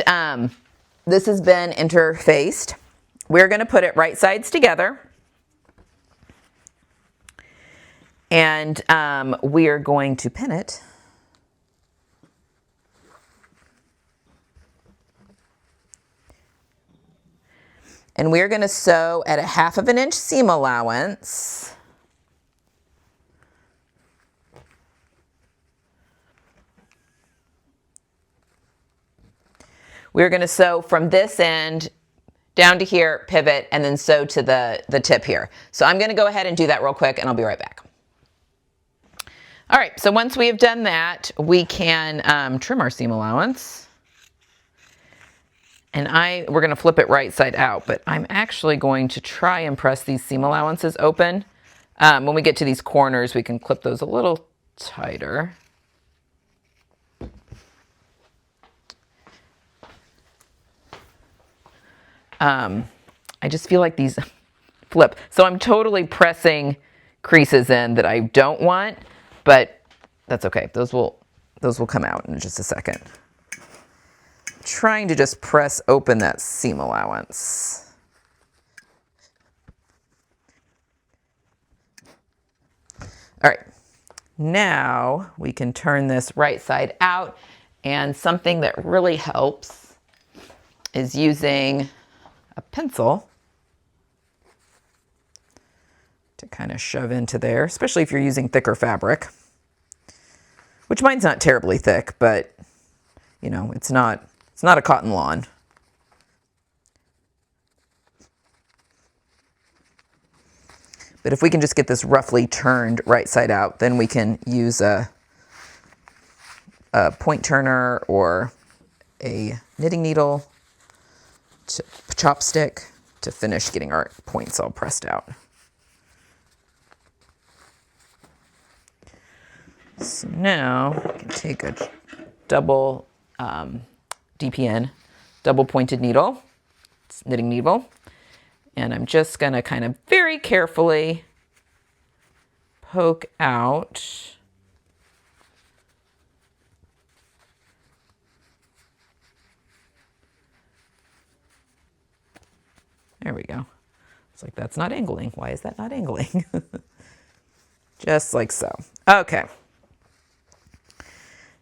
this has been interfaced. We're going to put it right sides together. And we are going to pin it. And we're going to sew at 1/2 inch seam allowance. We're going to sew from this end down to here, pivot, and then sew to the tip here. So I'm going to go ahead and do that real quick, and I'll be right back. All right, so once we have done that, we can trim our seam allowance. And we're going to flip it right side out, but I'm actually going to try and press these seam allowances open. When we get to these corners, we can clip those a little tighter. I just feel like these flip. So I'm totally pressing creases in that I don't want, but that's okay. Those will come out in just a second. Trying to just press open that seam allowance. All right, now we can turn this right side out, and something that really helps is using a pencil to kind of shove into there, especially if you're using thicker fabric, which mine's not terribly thick, but you know, it's not a cotton lawn. But if we can just get this roughly turned right side out, then we can use a point turner or a knitting needle, chopstick to finish getting our points all pressed out. So now we can take a double DPN, double pointed needle, knitting needle, and I'm just going to kind of very carefully poke out there we go. It's like that's not angling. Why is that not angling? Just like so. Okay.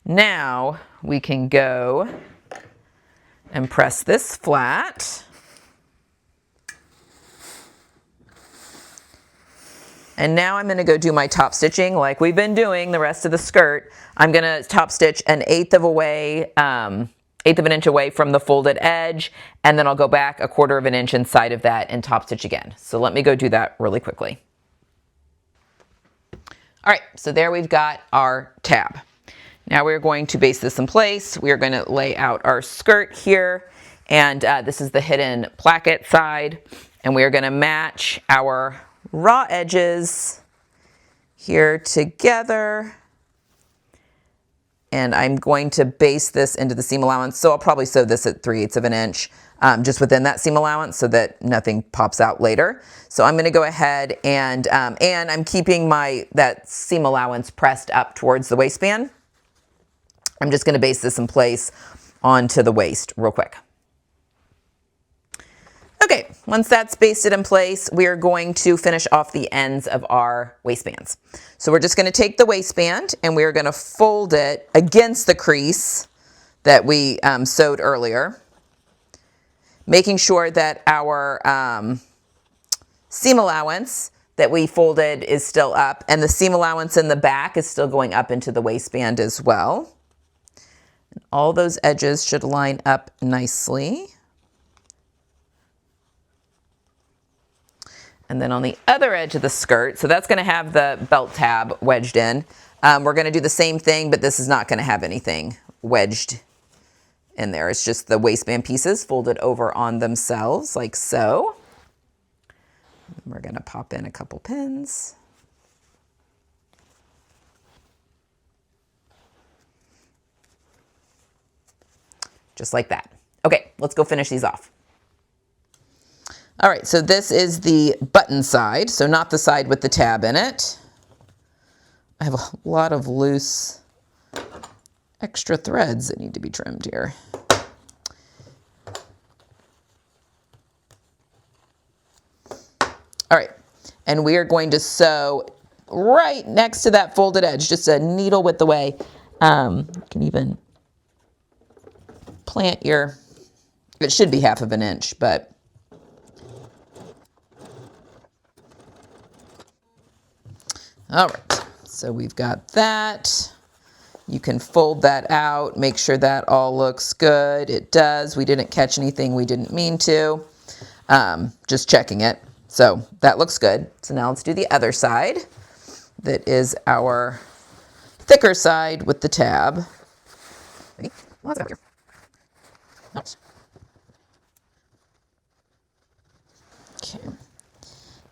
Now we can go and press this flat. And now I'm going to go do my top stitching like we've been doing the rest of the skirt. I'm going to top stitch 1/8 of an inch away from the folded edge, and then I'll go back 1/4 inch inside of that and top stitch again. So let me go do that really quickly. All right, so there we've got our tab. Now we're going to base this in place. We are going to lay out our skirt here, and this is the hidden placket side, and we are going to match our raw edges. Here together, And I'm going to baste this into the seam allowance. So I'll probably sew this at 3/8 of an inch, just within that seam allowance so that nothing pops out later. So I'm gonna go ahead and I'm keeping that seam allowance pressed up towards the waistband. I'm just gonna baste this in place onto the waist real quick. Okay, once that's basted in place, we are going to finish off the ends of our waistbands. So we're just gonna take the waistband and we're gonna fold it against the crease that we sewed earlier, making sure that our seam allowance that we folded is still up, and the seam allowance in the back is still going up into the waistband as well. And all those edges should line up nicely. And then on the other edge of the skirt, so that's going to have the belt tab wedged in. We're going to do the same thing, but this is not going to have anything wedged in there. It's just the waistband pieces folded over on themselves like so. We're going to pop in a couple pins. Just like that. Okay, let's go finish these off. All right, so this is the button side, so not the side with the tab in it. I have a lot of loose extra threads that need to be trimmed here. All right, and we are going to sew right next to that folded edge, just a needle width away. You can even plant it should be 1/2 of an inch, but all right, so we've got that. You can fold that out, make sure that all looks good. It does. We didn't catch anything we didn't mean to. Just checking it. So that looks good. So now let's do the other side. That is our thicker side with the tab. Okay.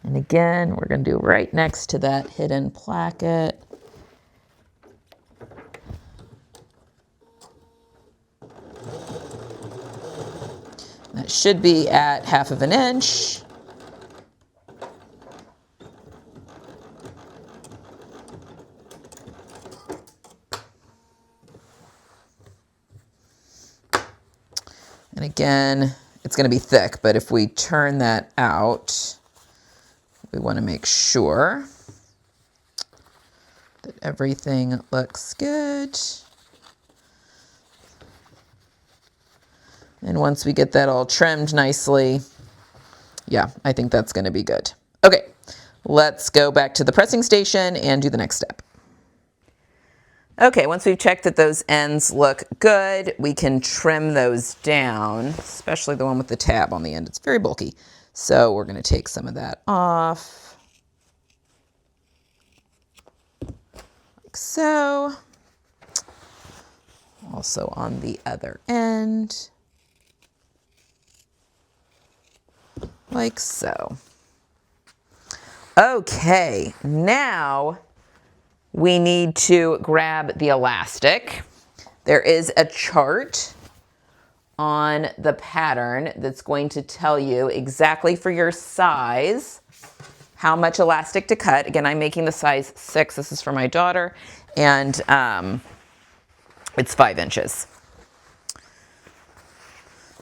And again, we're going to do right next to that hidden placket. That should be at 1/2 of an inch. And again, it's going to be thick, but if we turn that out, we want to make sure that everything looks good. And once we get that all trimmed nicely, yeah, I think that's going to be good. Okay, let's go back to the pressing station and do the next step. Okay, once we've checked that those ends look good, we can trim those down, especially the one with the tab on the end. It's very bulky. So we're going to take some of that off, like so. Also on the other end, like so. Okay, now we need to grab the elastic. There is a chart on the pattern that's going to tell you exactly for your size how much elastic to cut. Again, I'm making the size 6. This is for my daughter, and it's 5 inches.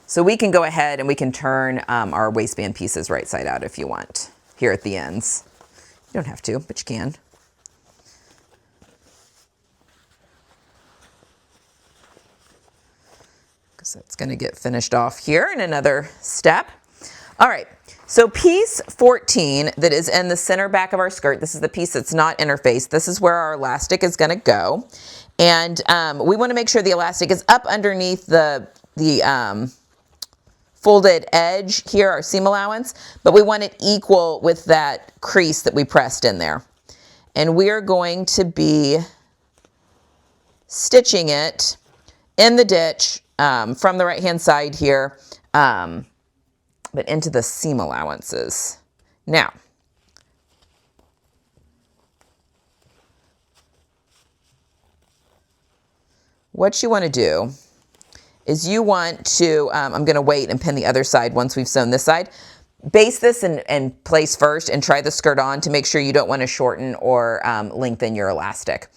So we can go ahead and we can turn our waistband pieces right side out if you want here at the ends. You don't have to, but you can. Because that's going to get finished off here in another step. All right, so piece 14 that is in the center back of our skirt, this is the piece that's not interfaced. This is where our elastic is going to go. And we want to make sure the elastic is up underneath the folded edge here, our seam allowance, but we want it equal with that crease that we pressed in there. And we are going to be stitching it in the ditch from the right-hand side here, but into the seam allowances. Now, what you want to do is you want to, I'm going to wait and pin the other side once we've sewn this side. Base this in place first and try the skirt on to make sure you don't want to shorten or lengthen your elastic.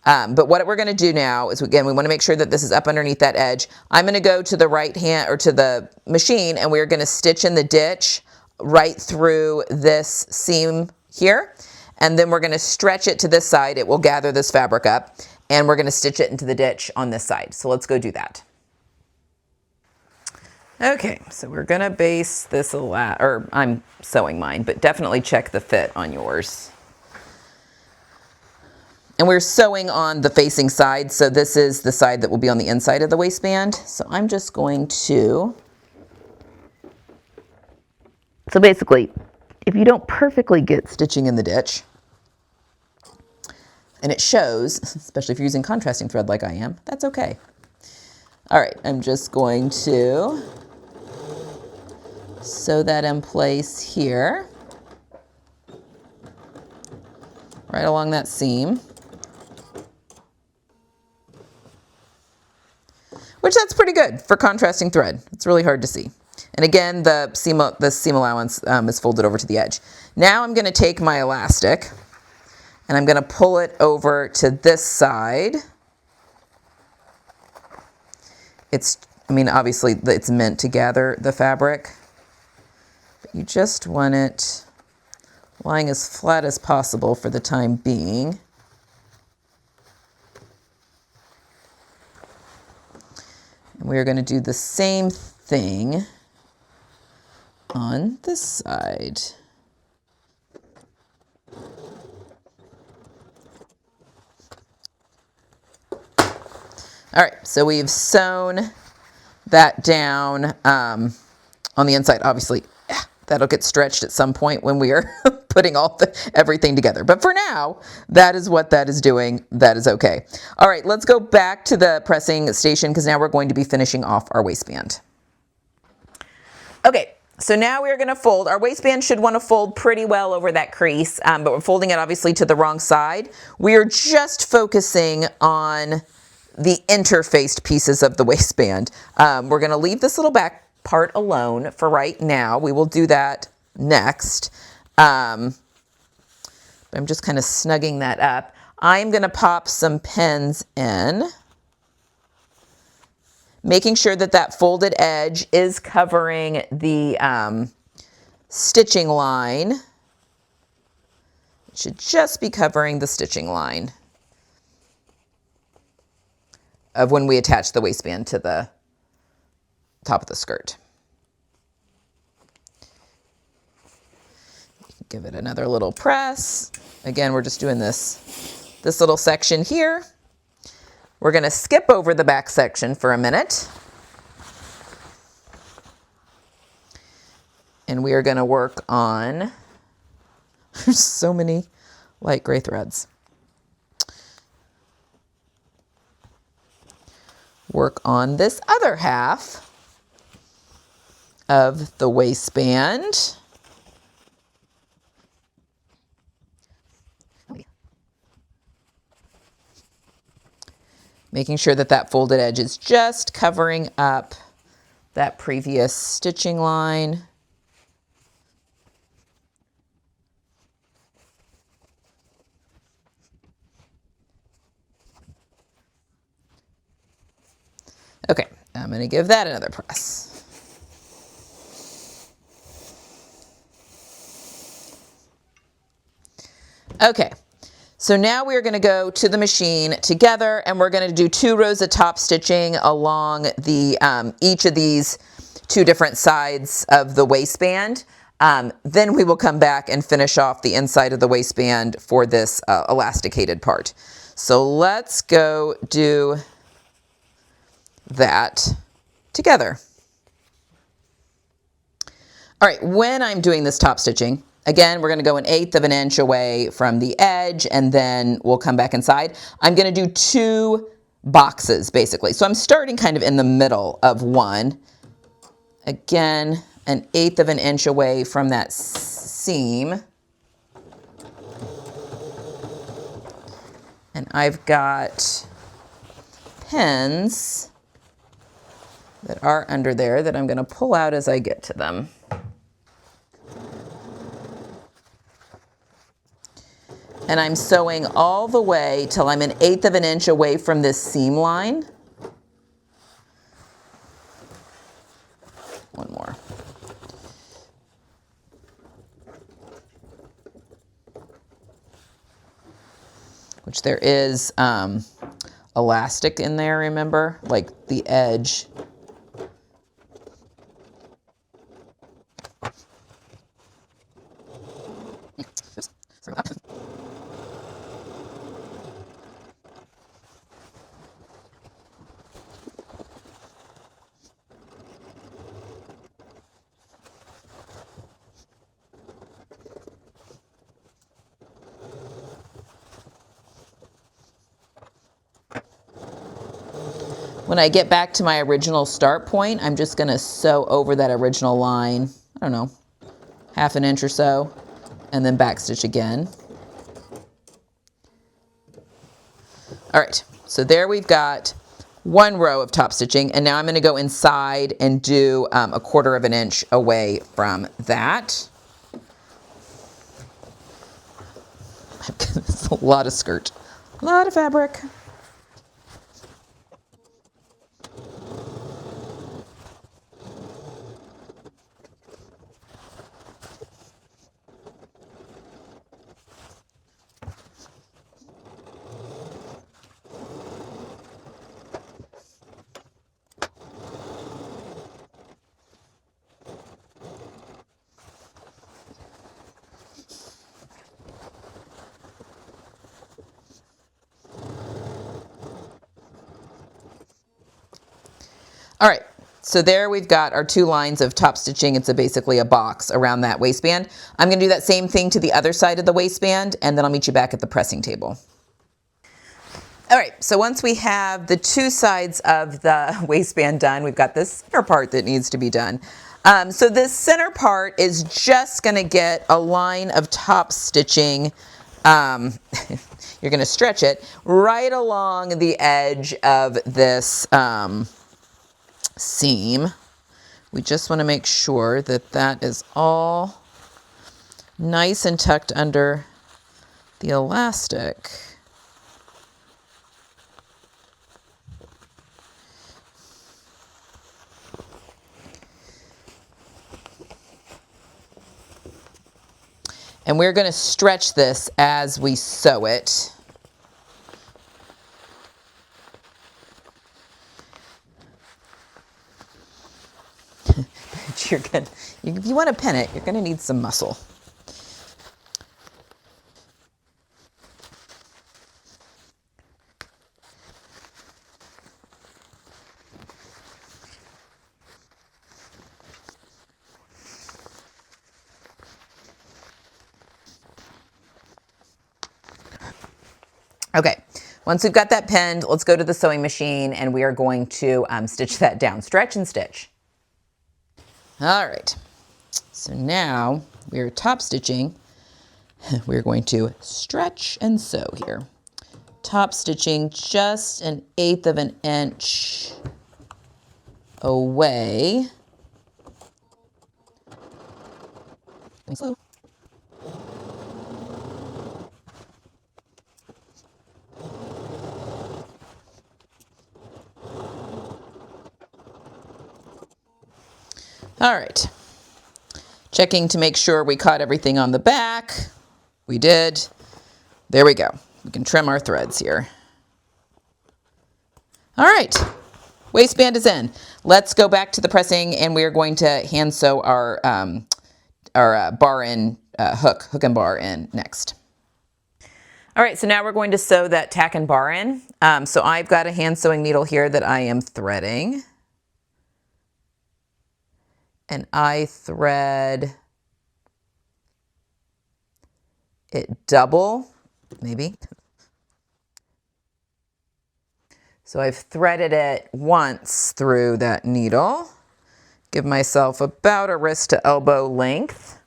But what we're going to do now is, again, we want to make sure that this is up underneath that edge. I'm going to go to the right hand or to the machine, and we're going to stitch in the ditch right through this seam here. And then we're going to stretch it to this side. It will gather this fabric up, and we're going to stitch it into the ditch on this side. So let's go do that. Okay, so we're going to base this or I'm sewing mine, but definitely check the fit on yours. And we're sewing on the facing side, so this is the side that will be on the inside of the waistband. So I'm just going to... So basically, if you don't perfectly get stitching in the ditch, and it shows, especially if you're using contrasting thread like I am, that's okay. All right, I'm just going to sew that in place here, right along that seam. Which that's pretty good for contrasting thread. It's really hard to see. And again, the seam allowance is folded over to the edge. Now I'm going to take my elastic and I'm going to pull it over to this side. Obviously it's meant to gather the fabric, but you just want it lying as flat as possible for the time being. And we're going to do the same thing on this side. All right, so we've sewn that down on the inside. Obviously, that'll get stretched at some point when we are putting everything together. But for now, that is what that is doing. That is okay. All right, let's go back to the pressing station because now we're going to be finishing off our waistband. Okay, so now we're going to fold. Our waistband should want to fold pretty well over that crease, but we're folding it obviously to the wrong side. We are just focusing on the interfaced pieces of the waistband. We're going to leave this little back part alone for right now. We will do that next. I'm just kind of snugging that up. I'm going to pop some pins in, making sure that that folded edge is covering the stitching line. It should just be covering the stitching line of when we attach the waistband to the top of the skirt. Give it another little press. Again, we're just doing this little section here. We're going to skip over the back section for a minute. And we are going to work on, there's so many light gray threads. Work on this other half of the waistband. Making sure that that folded edge is just covering up that previous stitching line. Okay, I'm going to give that another press. Okay, so now we are going to go to the machine together and we're going to do 2 rows of top stitching along the each of these 2 different sides of the waistband. Then we will come back and finish off the inside of the waistband for this elasticated part. So let's go do that together. All right, when I'm doing this top stitching, again, we're going to go 1/8 of an inch away from the edge and then we'll come back inside. I'm going to do 2 boxes basically. So I'm starting kind of in the middle of one. Again, 1/8 of an inch away from that seam. And I've got pins that are under there that I'm going to pull out as I get to them. And I'm sewing all the way till I'm 1/8 of an inch away from this seam line. One more. Which there is elastic in there, remember? Like the edge. When I get back to my original start point, I'm just going to sew over that original line, I don't know, 1/2 inch or so, and then backstitch again. All right, so there we've got one row of top stitching, and now I'm going to go inside and do 1/4 of an inch away from that. It's a lot of skirt, a lot of fabric. All right, so there we've got our 2 lines of top stitching. It's basically a box around that waistband. I'm going to do that same thing to the other side of the waistband, and then I'll meet you back at the pressing table. All right, so once we have the 2 sides of the waistband done, we've got this center part that needs to be done. So this center part is just going to get a line of top stitching. You're going to stretch it right along the edge of this seam. We just want to make sure that that is all nice and tucked under the elastic. And we're going to stretch this as we sew it. If you want to pin it, you're going to need some muscle. Okay, once we've got that pinned, let's go to the sewing machine and we are going to stitch that down. Stretch and stitch. All right, so now we're top stitching. We're going to stretch and sew here. Top stitching just 1/8 of an inch away. Slow. All right, checking to make sure we caught everything on the back. We did. There we go. We can trim our threads here. All right, waistband is in. Let's go back to the pressing and we are going to hand sew our bar in, hook and bar in next. All right, so now we're going to sew that tack and bar in. So I've got a hand sewing needle here that I am threading. And I thread it double, maybe. So I've threaded it once through that needle. Give myself about a wrist to elbow length.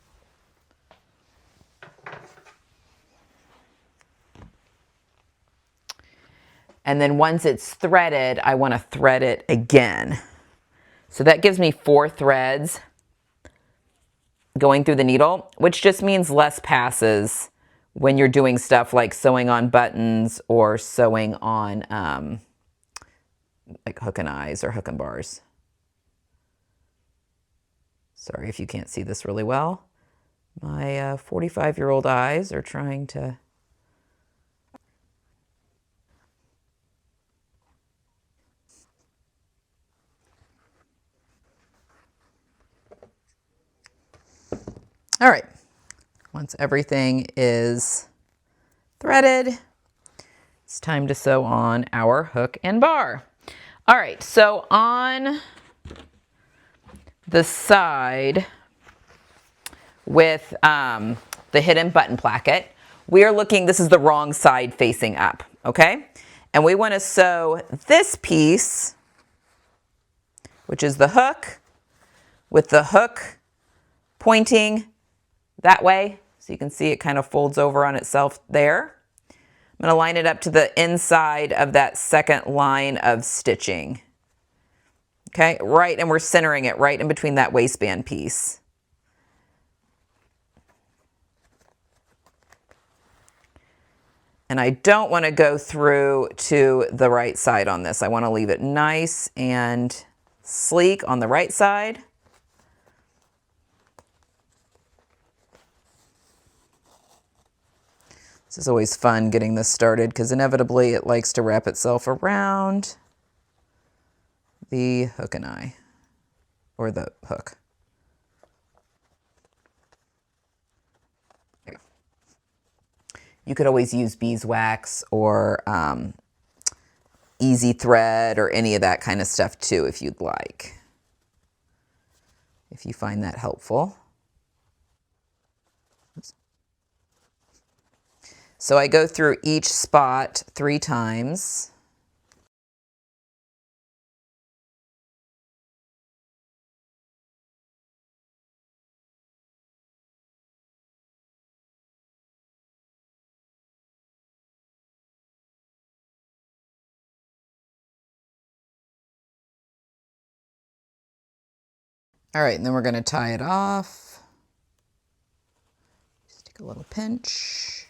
And then once it's threaded, I want to thread it again. So that gives me 4 threads going through the needle, which just means less passes when you're doing stuff like sewing on buttons or sewing on like hook and eyes or hook and bars. Sorry if you can't see this really well. My 45-year-old eyes are trying to... All right, once everything is threaded, it's time to sew on our hook and bar. All right, so on the side with the hidden button placket, we are looking, this is the wrong side facing up, okay? And we want to sew this piece, which is the hook, with the hook pointing that way. So you can see it kind of folds over on itself there. I'm going to line it up to the inside of that second line of stitching. Okay, right, and we're centering it right in between that waistband piece. And I don't want to go through to the right side on this. I want to leave it nice and sleek on the right side. This is always fun getting this started because inevitably it likes to wrap itself around the hook and eye, or the hook. There you go. You could always use beeswax or easy thread or any of that kind of stuff too if you'd like, if you find that helpful. So I go through each spot 3 times. All right, and then we're going to tie it off. Just take a little pinch.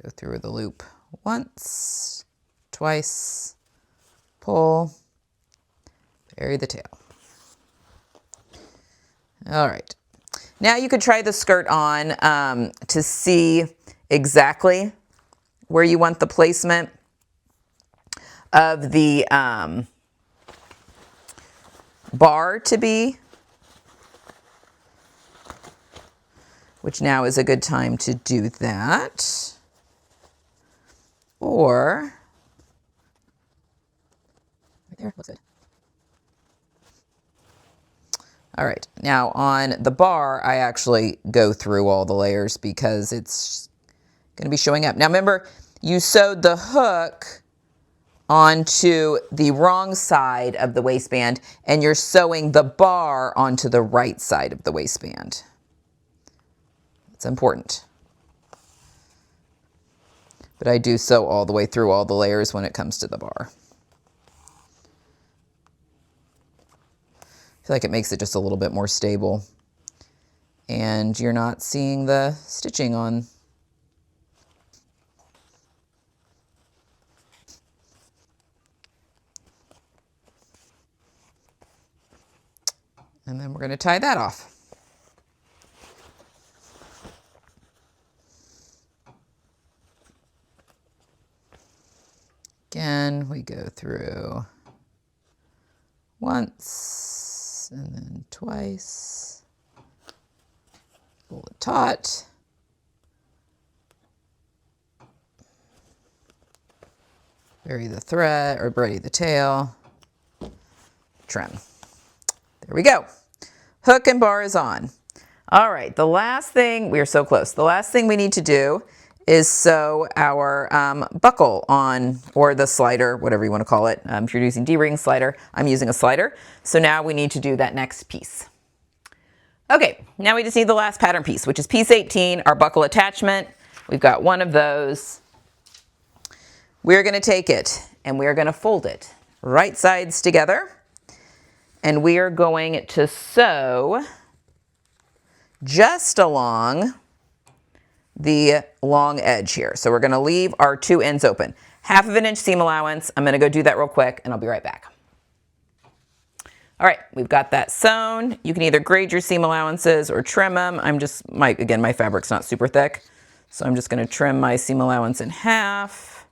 Go through the loop once, twice, pull, bury the tail. All right. Now you could try the skirt on to see exactly where you want the placement of the bar to be, which now is a good time to do that. Or, right there, looks good. All right, now on the bar, I actually go through all the layers because it's going to be showing up. Now remember, you sewed the hook onto the wrong side of the waistband, and you're sewing the bar onto the right side of the waistband. It's important. But I do sew all the way through all the layers when it comes to the bar. I feel like it makes it just a little bit more stable. And you're not seeing the stitching on. And then we're going to tie that off. Again, we go through once and then twice. Pull it taut. Bury the thread, or bury the tail. Trim. There we go. Hook and bar is on. All right, the last thing, we are so close. The last thing we need to do is sew our buckle on, or the slider, whatever you want to call it. If you're using D-ring slider, I'm using a slider. So now we need to do that next piece. Okay, now we just need the last pattern piece, which is piece 18, our buckle attachment. we've got one of those. We're going to take it and we're going to fold it right sides together. And we are going to sew just along the long edge here. So we're going to leave our 2 ends open. 1/2 inch seam allowance. I'm going to go do that real quick and I'll be right back. All right, we've got that sewn. You can either grade your seam allowances or trim them. Again, my fabric's not super thick, so I'm just going to trim my seam allowance in half.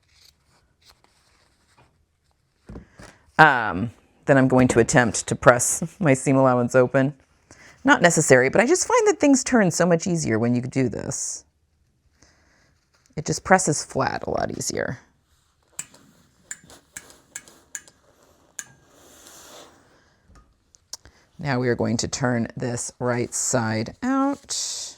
Then I'm going to attempt to press my seam allowance open. Not necessary, but I just find that things turn so much easier when you do this. It just presses flat a lot easier. Now we are going to turn this right side out.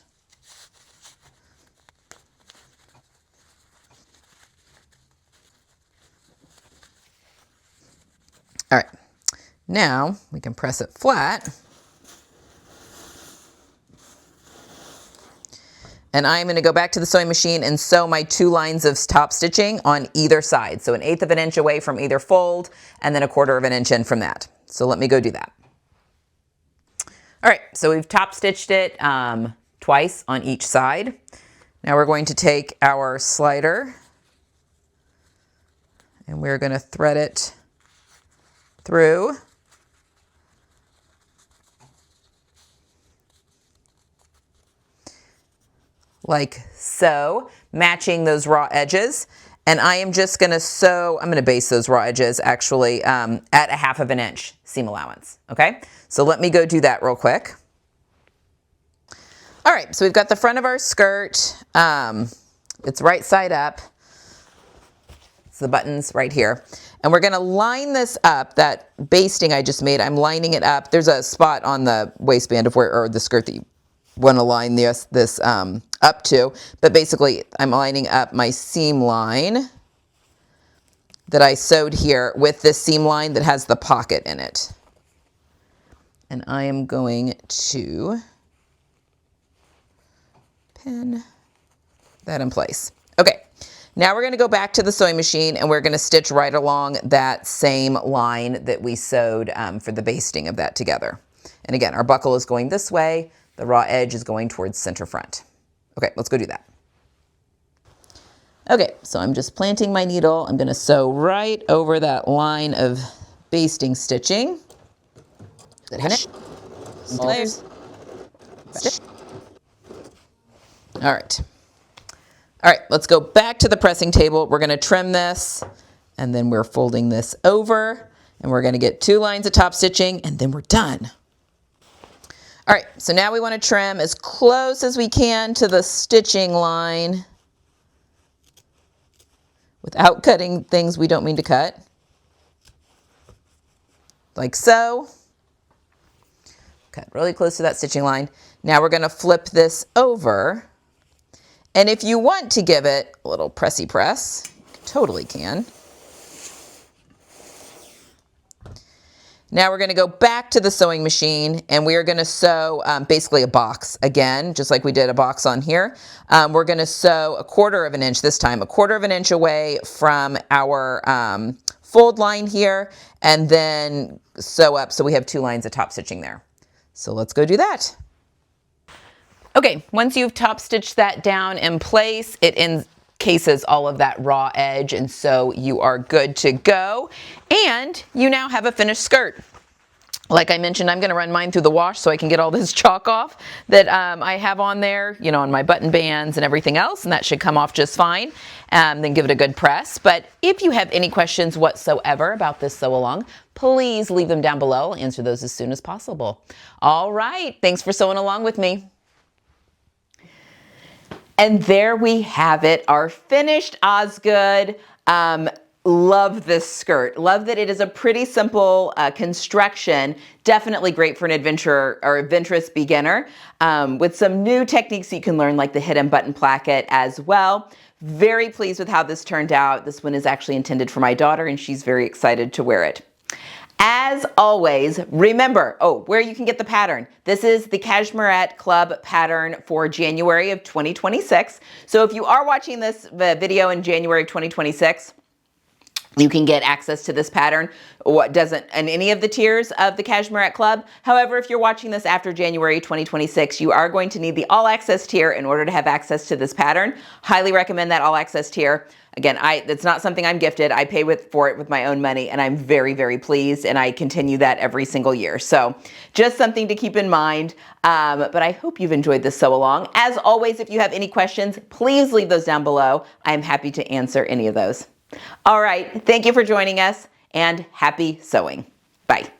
All right, now we can press it flat. And I'm going to go back to the sewing machine and sew my 2 lines of top stitching on either side. So 1/8 inch away from either fold and then 1/4 inch in from that. So let me go do that. All right, so we've top stitched it twice on each side. Now we're going to take our slider and we're going to thread it through. Like so, matching those raw edges. And I am just going to sew, I'm going to base those raw edges actually at 1/2 inch seam allowance. Okay, so let me go do that real quick. All right, so we've got the front of our skirt. It's right side up. So the button's right here. And we're going to line this up, that basting I just made, I'm lining it up. There's a spot on the waistband of or the skirt that you want to line this up to, but basically I'm lining up my seam line that I sewed here with this seam line that has the pocket in it. And I am going to pin that in place. Okay, now we're going to go back to the sewing machine and we're going to stitch right along that same line that we sewed for the basting of that together. And again, our buckle is going this way. The raw edge is going towards center front. Okay, let's go do that. Okay, so I'm just planting my needle. I'm going to sew right over that line of basting stitching. Layers. All right. All right, let's go back to the pressing table. We're going to trim this, and then we're folding this over, and we're going to get 2 lines of top stitching, and then we're done. All right, so now we want to trim as close as we can to the stitching line without cutting things we don't mean to cut, like so. Cut really close to that stitching line. Now we're going to flip this over, and if you want to give it a little pressy press, you totally can. Now we're going to go back to the sewing machine and we are going to sew basically a box again, just like we did a box on here. We're going to sew 1/4 inch this time, 1/4 inch away from our fold line here, and then sew up so we have 2 lines of top stitching there. So let's go do that. Okay, once you've top stitched that down in place, it encases all of that raw edge, and so you are good to go. And you now have a finished skirt. Like I mentioned, I'm going to run mine through the wash so I can get all this chalk off that I have on there, you know, on my button bands and everything else, and that should come off just fine. Then give it a good press. But if you have any questions whatsoever about this sew along, please leave them down below. I'll answer those as soon as possible. All right, thanks for sewing along with me. And there we have it, our finished Osgood. Love this skirt. Love that it is a pretty simple construction. Definitely great for an adventurer or adventurous beginner with some new techniques you can learn, like the hidden button placket as well. Very pleased with how this turned out. This one is actually intended for my daughter and she's very excited to wear it. As always, remember, where you can get the pattern. This is the Cashmerette Club pattern for January of 2026. So if you are watching this video in January of 2026, you can get access to this pattern. What doesn't in any of the tiers of the Cashmerette Club. However, if you're watching this after January 2026, you are going to need the all access tier in order to have access to this pattern. Highly recommend that all access tier. Again, it's not something I'm gifted. I pay for it with my own money, and I'm very, very pleased, and I continue that every single year. So just something to keep in mind. But I hope you've enjoyed this sew along. As always, if you have any questions, please leave those down below. I'm happy to answer any of those. All right, thank you for joining us, and happy sewing. Bye.